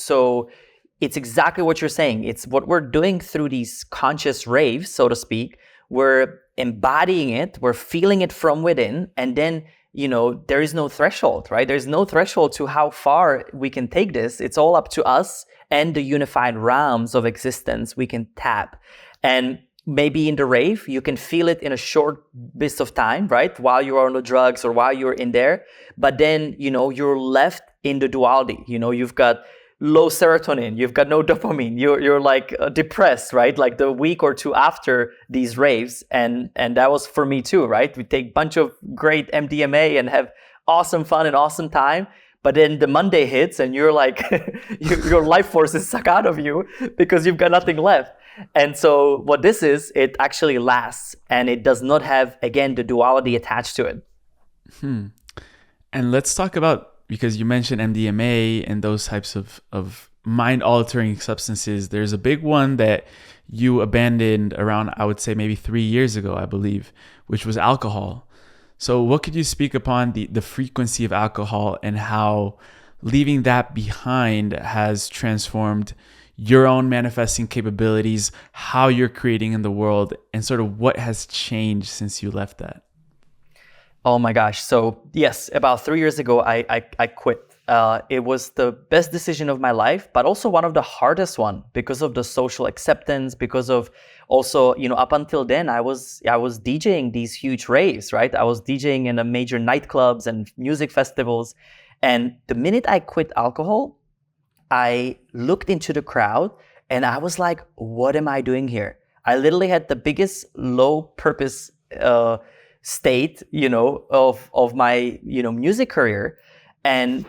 it's exactly what you're saying. It's what we're doing through these conscious raves, so to speak. We're embodying it, we're feeling it from within, and then there is no threshold, right? There's no threshold to how far we can take this. It's all up to us and the unified realms of existence we can tap. And maybe in the rave, you can feel it in a short bit of time, right? While you're on the drugs or while you're in there. But then, you're left in the duality. You've got low serotonin, you've got no dopamine, you're like depressed, right? Like the week or two after these raves. And that was for me too, right? We take a bunch of great MDMA and have awesome fun and awesome time. But then the Monday hits and you're like, your life force is sucked out of you because you've got nothing left. And so what this is, it actually lasts and it does not have, again, the duality attached to it. And let's talk about, because you mentioned MDMA and those types of mind-altering substances. There's a big one that you abandoned around, I would say maybe 3 years ago, I believe, which was alcohol. So what could you speak upon the frequency of alcohol and how leaving that behind has transformed your own manifesting capabilities, how you're creating in the world, and sort of what has changed since you left that? Oh my gosh. So yes, about 3 years ago, I quit. It was the best decision of my life, but also one of the hardest one because of the social acceptance, because of also, up until then, I was DJing these huge raves, right? I was DJing in the major nightclubs and music festivals. And the minute I quit alcohol, I looked into the crowd and I was like, what am I doing here? I literally had the biggest low purpose state, of my, music career. And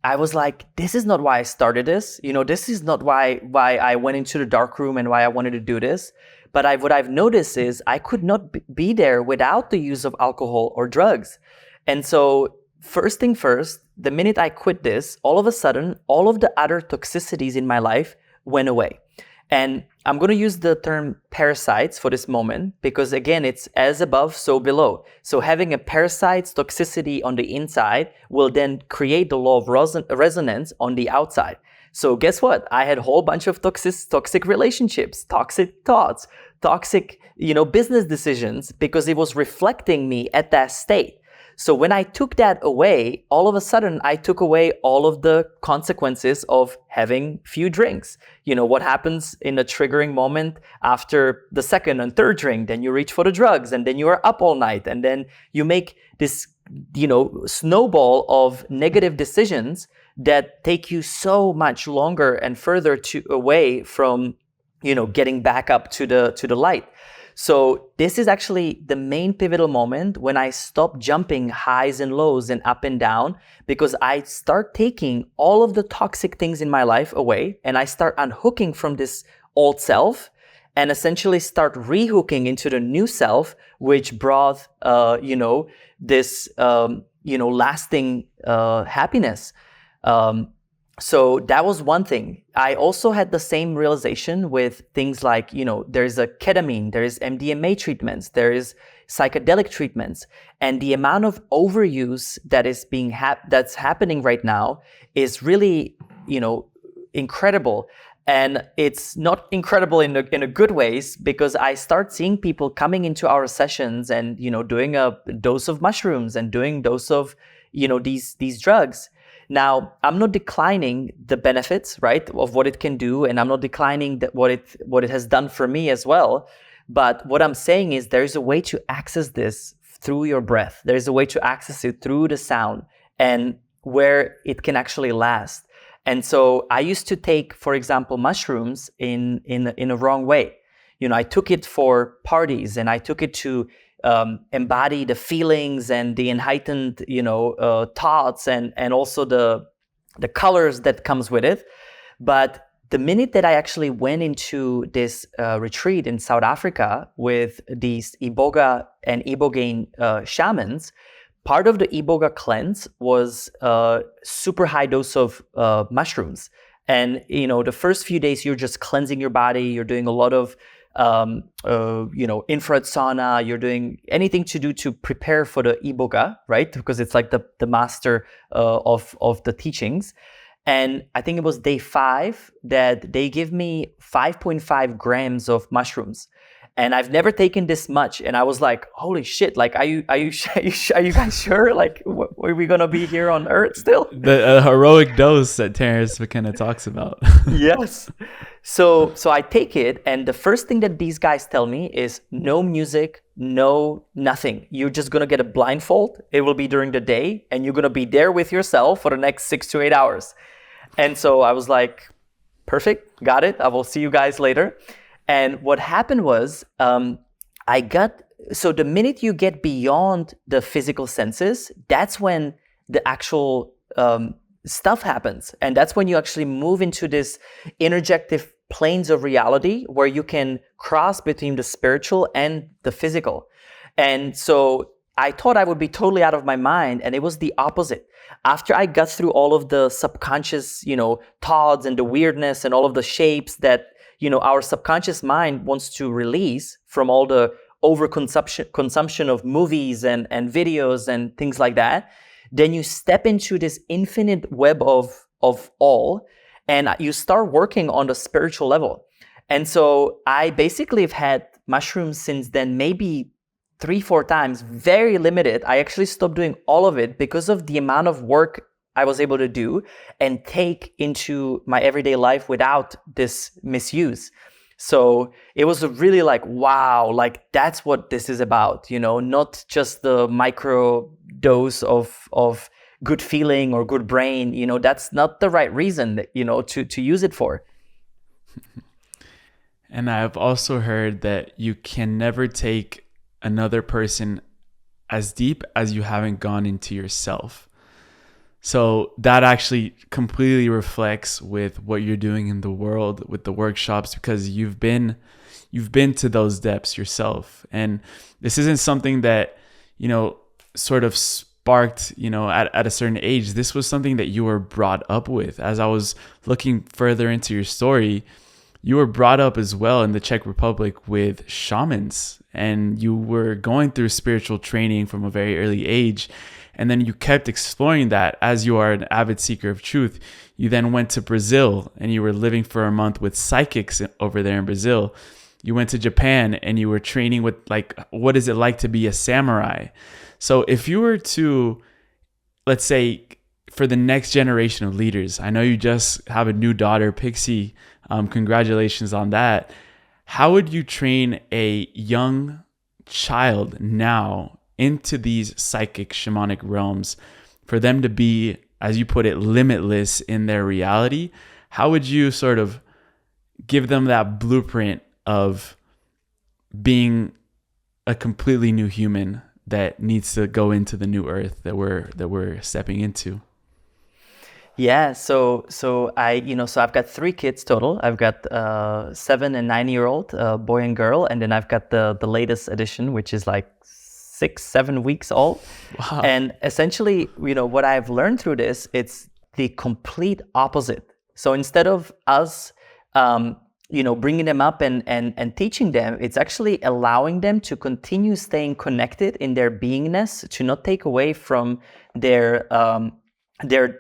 I was like, this is not why I started this. This is not why I went into the dark room and why I wanted to do this. But what I've noticed is I could not be there without the use of alcohol or drugs. And so first thing first, the minute I quit this, all of a sudden, all of the other toxicities in my life went away. And I'm going to use the term parasites for this moment because, again, it's as above, so below. So having a parasite's toxicity on the inside will then create the law of resonance on the outside. So guess what? I had a whole bunch of toxic relationships, toxic thoughts, toxic, business decisions because it was reflecting me at that state. So when I took that away, all of a sudden I took away all of the consequences of having few drinks. What happens in a triggering moment after the second and third drink, then you reach for the drugs and then you are up all night and then you make this, snowball of negative decisions that take you so much longer and further away from, getting back up to the light. So this is actually the main pivotal moment when I stop jumping highs and lows and up and down because I start taking all of the toxic things in my life away and I start unhooking from this old self and essentially start rehooking into the new self, which brought, this, lasting happiness. So that was one thing. I also had the same realization with things like, there's a ketamine, there is MDMA treatments, there is psychedelic treatments, and the amount of overuse that is that's happening right now is really, incredible. And it's not incredible in a good ways, because I start seeing people coming into our sessions and, doing a dose of mushrooms and doing dose of, these drugs. Now, I'm not declining the benefits, right, of what it can do, and I'm not declining what it has done for me as well. But what I'm saying is there's a way to access this through your breath. There's a way to access it through the sound, and where it can actually last. And so I used to take, for example, mushrooms in a wrong way. I took it for parties, and I took it to embody the feelings and the enlightened, thoughts, and also the colors that comes with it. But the minute that I actually went into this retreat in South Africa with these Iboga and Ibogaine shamans, part of the Iboga cleanse was a super high dose of mushrooms. And, the first few days, you're just cleansing your body. You're doing a lot of infrared sauna. You're doing anything to do to prepare for the Iboga, right? Because it's like the master of the teachings. And I think it was day 5 that they give me 5.5 grams of mushrooms. And I've never taken this much. And I was like, holy shit, like, are you guys sure? Like, are we going to be here on Earth still? The heroic dose that Terence McKenna talks about. Yes. So I take it, and the first thing that these guys tell me is no music, no nothing. You're just going to get a blindfold. It will be during the day, and you're going to be there with yourself for the next 6 to 8 hours. And so I was like, perfect, got it. I will see you guys later. And what happened was, so the minute you get beyond the physical senses, that's when the actual stuff happens. And that's when you actually move into this interjective planes of reality where you can cross between the spiritual and the physical. And so I thought I would be totally out of my mind, and it was the opposite. After I got through all of the subconscious, thoughts and the weirdness and all of the shapes that, our subconscious mind wants to release from all the consumption of movies and videos and things like that, then you step into this infinite web of all, and you start working on the spiritual level. And so I basically have had mushrooms since then, maybe 3-4 times, very limited. I actually stopped doing all of it because of the amount of work I was able to do and take into my everyday life without this misuse. So it was really like, wow, like that's what this is about, not just the micro dose of good feeling or good brain, that's not the right reason, to use it for. And I've also heard that you can never take another person as deep as you haven't gone into yourself. So that actually completely reflects with what you're doing in the world with the workshops, because you've been to those depths yourself. And this isn't something that, sort of sparked, at a certain age. This was something that you were brought up with. As I was looking further into your story, you were brought up as well in the Czech Republic with shamans, and you were going through spiritual training from a very early age. And then you kept exploring that as you are an avid seeker of truth. You then went to Brazil and you were living for a month with psychics over there in Brazil. You went to Japan and you were training with, like, what is it like to be a samurai? So if you were to, let's say, for the next generation of leaders, I know you just have a new daughter, Pixie. Congratulations on that. How would you train a young child now into these psychic shamanic realms for them to be, as you put it, limitless in their reality? How would you sort of give them that blueprint of being a completely new human that needs to go into the new earth that we're stepping into? Yeah, so I've got 3 kids total. I've got 7 and 9-year-old boy and girl, and then I've got the latest edition, which is like 6-7 weeks old. Wow. And essentially, what I've learned through this, it's the complete opposite. So instead of us, bringing them up and teaching them, it's actually allowing them to continue staying connected in their beingness, to not take away from their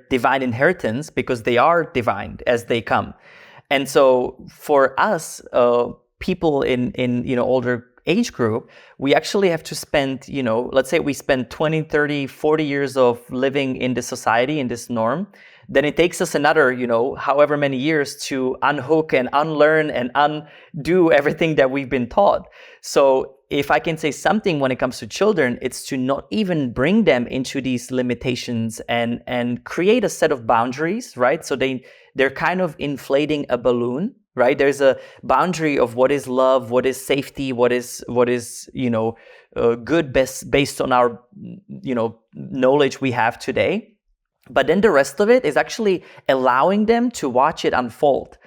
divine inheritance, because they are divine as they come. And so for us, people in older age group, we actually have to spend, let's say we spend 20, 30, 40 years of living in this society, in this norm. Then it takes us another, however many years to unhook and unlearn and undo everything that we've been taught. So if I can say something when it comes to children, it's to not even bring them into these limitations and create a set of boundaries, right? So they're kind of inflating a balloon, right? There's a boundary of what is love, what is safety, what is good based on our knowledge we have today. But then the rest of it is actually allowing them to watch it unfold.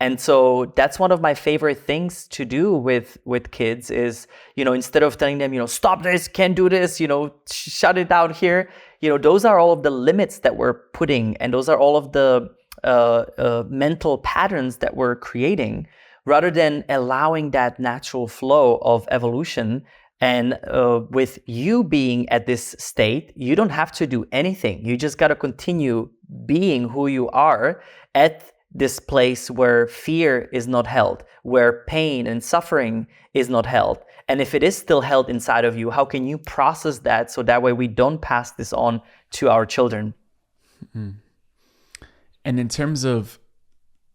And so that's one of my favorite things to do with kids is, instead of telling them, stop this, can't do this, shut it down here. Those are all of the limits that we're putting, and those are all of the mental patterns that we're creating, rather than allowing that natural flow of evolution. And with you being at this state, you don't have to do anything. You just got to continue being who you are at this place where fear is not held, where pain and suffering is not held. And if it is still held inside of you, how can you process that so that way we don't pass this on to our children? Mm-hmm. And in terms of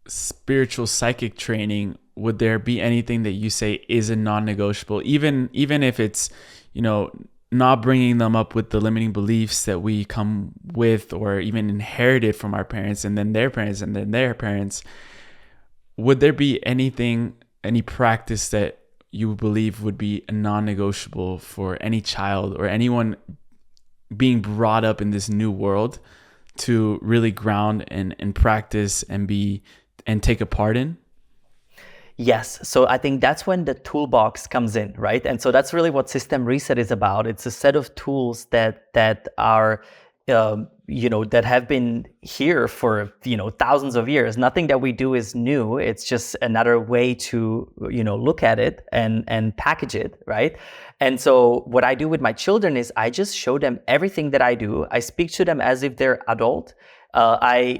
spiritual psychic training, would there be anything that you say is a non-negotiable, even if it's, not bringing them up with the limiting beliefs that we come with or even inherited from our parents and then their parents and then their parents? Would there be any practice that you believe would be a non-negotiable for any child or anyone being brought up in this new world to really ground and practice and take a part in? Yes. So I think that's when the toolbox comes in, right? And so that's really what System Reset is about. It's a set of tools that are, that have been here for, thousands of years. Nothing that we do is new. It's just another way to, look at it and package it, right? And so what I do with my children is I just show them everything that I do. I speak to them as if they're adult. I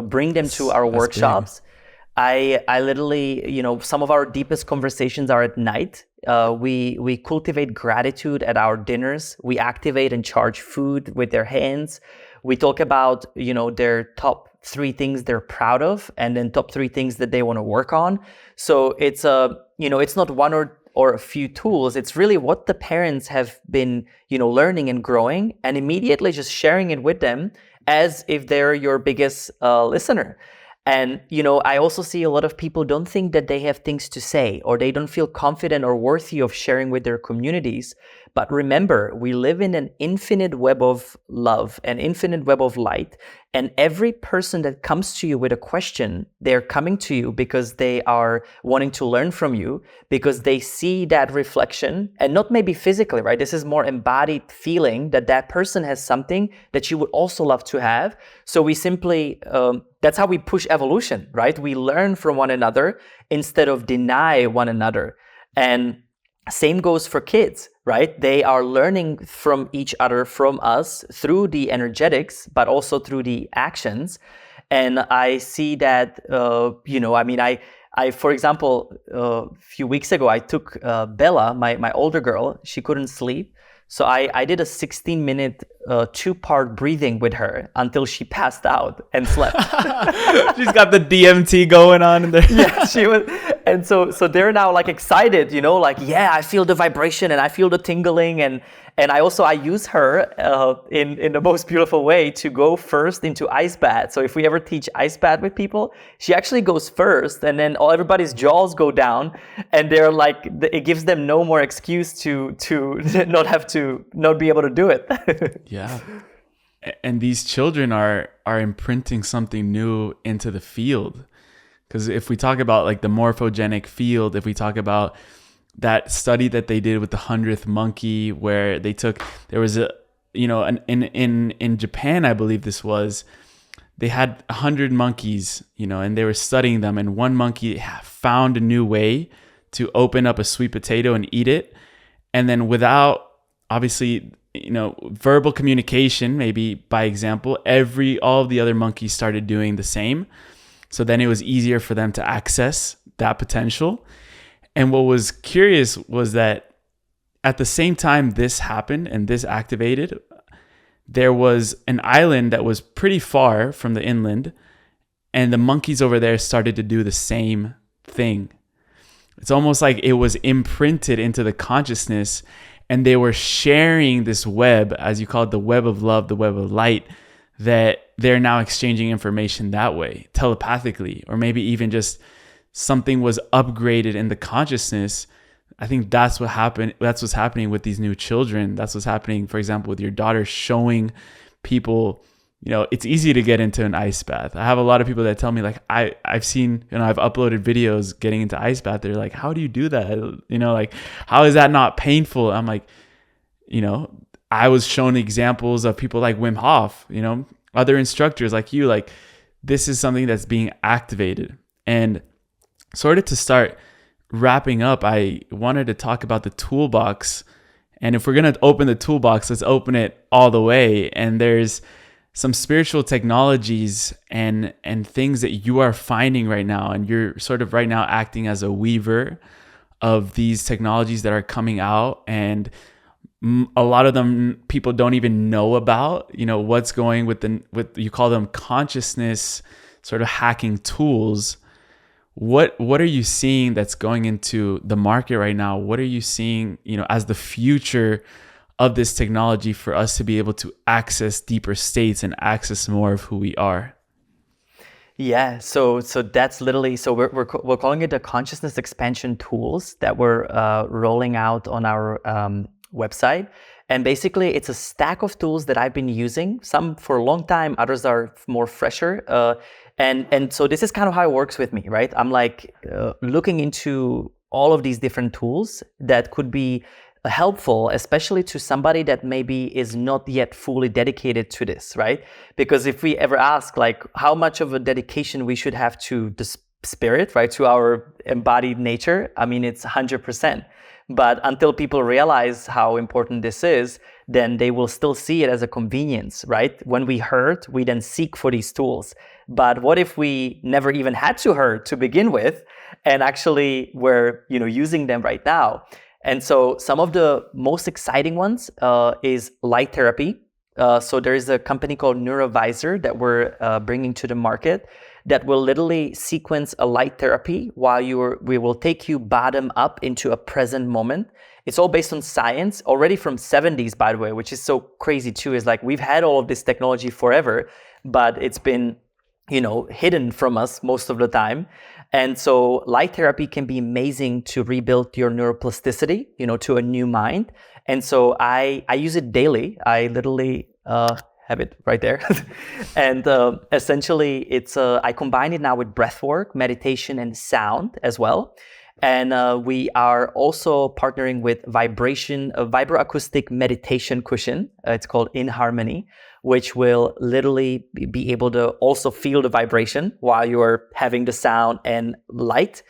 bring them to our workshops. Big. I literally, some of our deepest conversations are at night. We cultivate gratitude at our dinners. We activate and charge food with their hands. We talk about, their top 3 things they're proud of, and then top 3 things that they want to work on. So it's it's not one or a few tools. It's really what the parents have been, learning and growing, and immediately just sharing it with them as if they're your biggest listener. And, I also see a lot of people don't think that they have things to say, or they don't feel confident or worthy of sharing with their communities. But remember, we live in an infinite web of love, an infinite web of light. And every person that comes to you with a question, they're coming to you because they are wanting to learn from you, because they see that reflection, and not maybe physically, right? This is more embodied feeling that person has something that you would also love to have. So we simply, that's how we push evolution, right? We learn from one another instead of deny one another. And same goes for kids, right? They are learning from each other, from us, through the energetics, but also through the actions. And I see that, I, for example, a few weeks ago, I took Bella, my older girl. She couldn't sleep. So I did a 16-minute 2-part breathing with her until she passed out and slept. She's got the DMT going on in there. Yeah, she was. And so they're now like excited, I feel the vibration and I feel the tingling. And I use her in the most beautiful way to go first into ice bath. So if we ever teach ice bath with people, she actually goes first, and then everybody's jaws go down, and they're like, it gives them no more excuse to not be able to do it. Yeah. And these children are imprinting something new into the field. Because if we talk about like the morphogenic field, if we talk about that study that they did with the 100th monkey, where there was in Japan, I believe this was, they had 100 monkeys, and they were studying them, and one monkey found a new way to open up a sweet potato and eat it. And then without, obviously, verbal communication, maybe by example, all of the other monkeys started doing the same. So then it was easier for them to access that potential. And what was curious was that at the same time this happened and this activated, there was an island that was pretty far from the inland, and the monkeys over there started to do the same thing. It's almost like it was imprinted into the consciousness, and they were sharing this web, as you call it, the web of love, the web of light, that they're now exchanging information that way, telepathically, or maybe even just something was upgraded in the consciousness. I think that's what happened. That's what's happening with these new children. That's what's happening, for example, with your daughter, showing people, it's easy to get into an ice bath. I have a lot of people that tell me, like, I've seen, I've uploaded videos getting into ice bath. They're like, how do you do that? Like, how is that not painful? I'm like, I was shown examples of people like Wim Hof, other instructors like you, like, this is something that's being activated. And sort of to start wrapping up, I wanted to talk about the toolbox. And if we're going to open the toolbox, let's open it all the way. And there's some spiritual technologies and things that you are finding right now. And you're sort of right now acting as a weaver of these technologies that are coming out. And a lot of them people don't even know about, what's going with you call them consciousness sort of hacking tools. What are you seeing that's going into the market right now? What are you seeing, as the future of this technology for us to be able to access deeper states and access more of who we are? Yeah, so that's literally, so we're calling it the consciousness expansion tools that we're rolling out on our website. And basically, it's a stack of tools that I've been using, some for a long time, others are more fresher. And so this is kind of how it works with me, right? I'm like looking into all of these different tools that could be helpful, especially to somebody that maybe is not yet fully dedicated to this, right? Because if we ever ask, like, how much of a dedication we should have to the spirit, right, to our embodied nature, I mean, it's 100%. But until people realize how important this is, then they will still see it as a convenience, right? When we hurt, we then seek for these tools. But what if we never even had to hurt to begin with, and actually we're using them right now? And so some of the most exciting ones is light therapy. So there is a company called Neurovisor that we're bringing to the market that will literally sequence a light therapy while we will take you bottom up into a present moment. It's all based on science, already from 70s, by the way, which is so crazy too, is like we've had all of this technology forever, but it's been, hidden from us most of the time. And so light therapy can be amazing to rebuild your neuroplasticity, to a new mind. And so I use it daily. I literally have it right there. And essentially, it's I combine it now with breath work, meditation, and sound as well. And we are also partnering with a vibroacoustic meditation cushion. It's called In Harmony, which will literally be able to also feel the vibration while you're having the sound and light.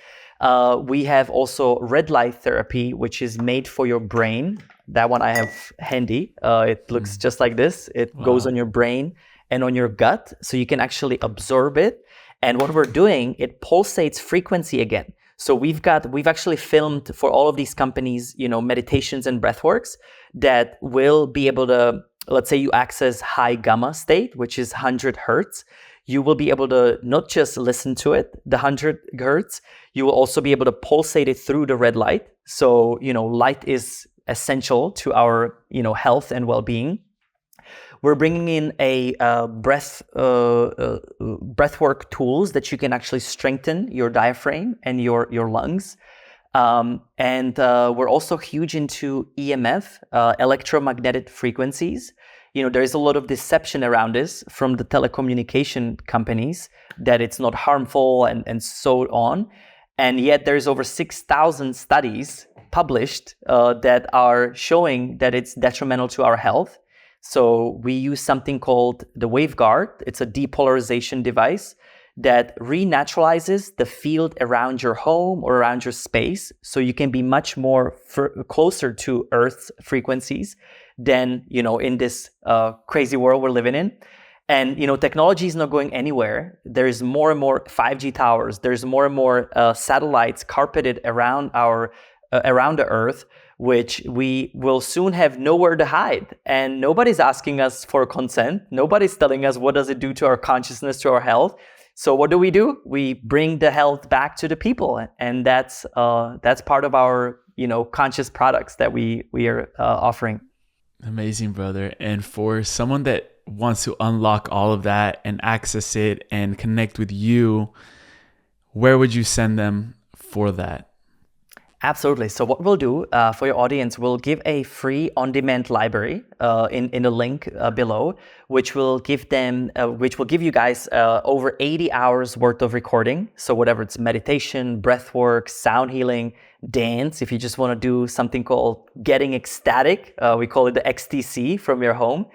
We have also red light therapy, which is made for your brain. That one I have handy. It looks just like this. It goes on your brain and on your gut, so you can actually absorb it. And what we're doing, it pulsates frequency again. So we've actually filmed for all of these companies, meditations and breathworks that will be able to, let's say you access high gamma state, which is 100 hertz. You will be able to not just listen to it, the 100 hertz, you will also be able to pulsate it through the red light. So, light is essential to our, health and well-being. We're bringing in a breathwork tools that you can actually strengthen your diaphragm and your lungs. And we're also huge into EMF, electromagnetic frequencies. There is a lot of deception around this from the telecommunication companies that it's not harmful and so on. And yet there's over 6,000 studies published that are showing that it's detrimental to our health. So we use something called the waveguard. It's a depolarization device that renaturalizes the field around your home or around your space, so you can be much more closer to Earth's frequencies than, in this crazy world we're living in. And, technology is not going anywhere. There's more and more 5G towers. There's more and more satellites carpeted around around the Earth, which we will soon have nowhere to hide. And nobody's asking us for consent. Nobody's telling us what does it do to our consciousness, to our health. So what do? We bring the health back to the people, and that's part of our conscious products that we are offering. Amazing, brother. And for someone that wants to unlock all of that and access it and connect with you, where would you send them for that? Absolutely. So what we'll do for your audience, we'll give a free on-demand library in the link below, which will give you guys over 80 hours worth of recording. So whatever it's meditation, breath work, sound healing, dance. If you just want to do something called getting ecstatic, we call it the XTC from your home.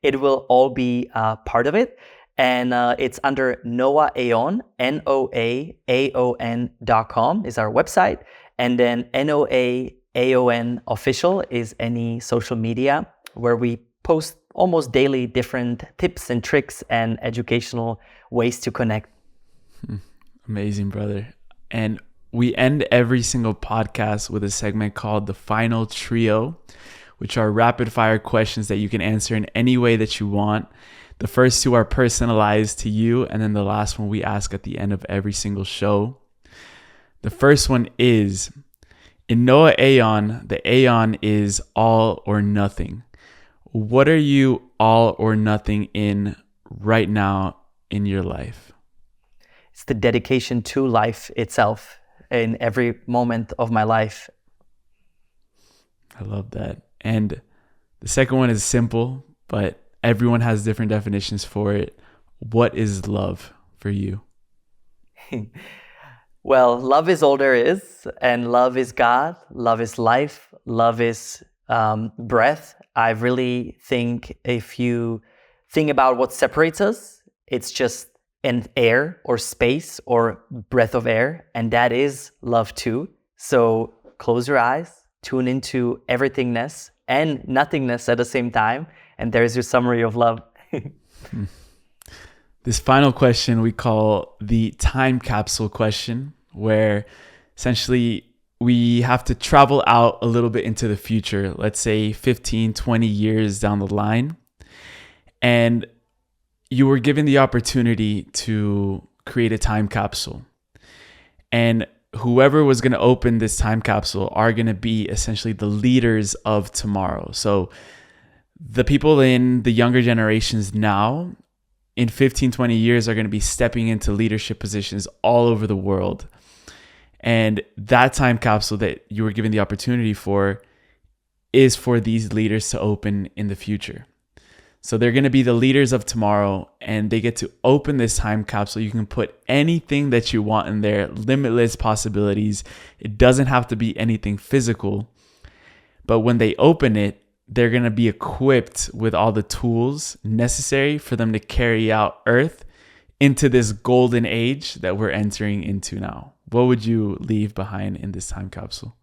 It will all be part of it. And it's under NOA AON, NOAAON.com is our website. And then NOA AON official is any social media where we post almost daily different tips and tricks and educational ways to connect. Amazing, brother. And we end every single podcast with a segment called the Final Trio, which are rapid fire questions that you can answer in any way that you want. The first two are personalized to you, and then the last one we ask at the end of every single show. The first one is, in NOA AON, the AON is all or nothing. What are you all or nothing in right now in your life? It's the dedication to life itself in every moment of my life. I love that. And the second one is simple, but everyone has different definitions for it. What is love for you? Well, love is all there is, and love is God, love is life, love is breath. I really think if you think about what separates us, it's just an air or space or breath of air, and that is love too. So close your eyes, tune into everythingness and nothingness at the same time, and there's your summary of love. This final question we call the time capsule question, where essentially we have to travel out a little bit into the future, let's say 15, 20 years down the line. And you were given the opportunity to create a time capsule. And whoever was going to open this time capsule are going to be essentially the leaders of tomorrow. So the people in the younger generations now, in 15, 20 years, are going to be stepping into leadership positions all over the world. And that time capsule that you were given the opportunity for is for these leaders to open in the future. So they're going to be the leaders of tomorrow, and they get to open this time capsule. You can put anything that you want in there, limitless possibilities. It doesn't have to be anything physical. But when they open it, they're going to be equipped with all the tools necessary for them to carry out Earth into this golden age that we're entering into now. What would you leave behind in this time capsule?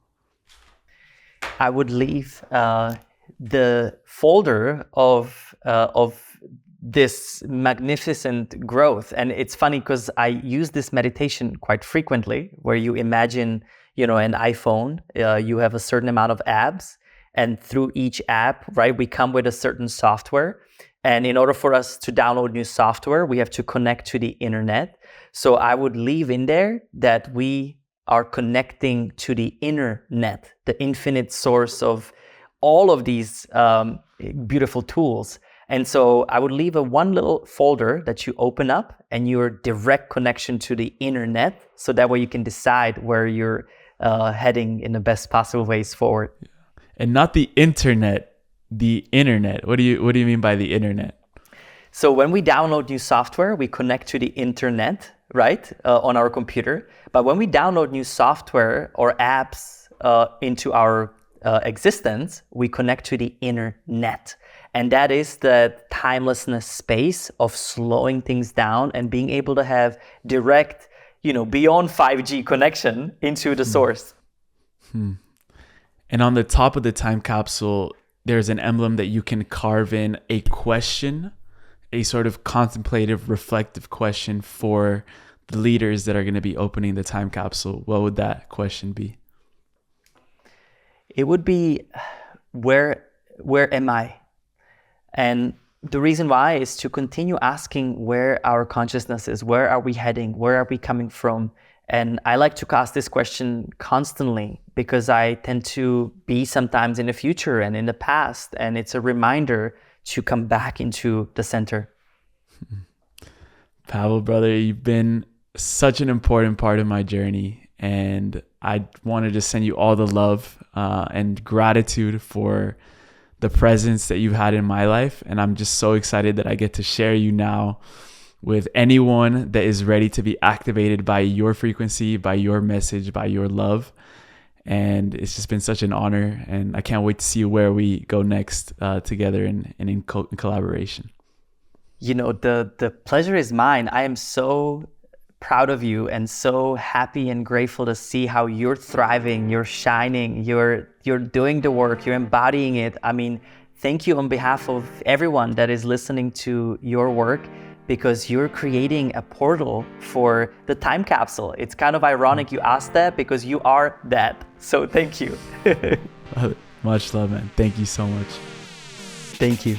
I would leave the folder of this magnificent growth. And it's funny because I use this meditation quite frequently, where you imagine, an iPhone, you have a certain amount of apps. And through each app, right, we come with a certain software. And in order for us to download new software, we have to connect to the internet. So I would leave in there that we are connecting to the inner net, the infinite source of all of these beautiful tools. And so I would leave one little folder that you open up and your direct connection to the internet. So that way you can decide where you're heading in the best possible ways forward. And not the internet, the internet. What do you mean by the internet? So when we download new software, we connect to the internet, right, on our computer. But when we download new software or apps into our existence, we connect to the inner net. And that is the timelessness space of slowing things down and being able to have direct, beyond 5G connection into the source. And on the top of the time capsule, there's an emblem that you can carve in a question, a sort of contemplative, reflective question for the leaders that are going to be opening the time capsule. What would that question be? It would be, where am I? And the reason why is to continue asking where our consciousness is, where are we heading, where are we coming from? And I like to ask this question constantly because I tend to be sometimes in the future and in the past, and it's a reminder to come back into the center. Pavel, brother, you've been such an important part of my journey, and I wanted to send you all the love and gratitude for the presence that you've had in my life. And I'm just so excited that I get to share you now with anyone that is ready to be activated by your frequency, by your message, by your love. And it's just been such an honor, and I can't wait to see where we go next together and in collaboration. The pleasure is mine. I am so proud of you and so happy and grateful to see how you're thriving, you're shining, you're doing the work, you're embodying it. I mean, thank you on behalf of everyone that is listening to your work, because you're creating a portal for the time capsule. It's kind of ironic you asked that because you are that. So thank you. Much love, man. Thank you so much. Thank you.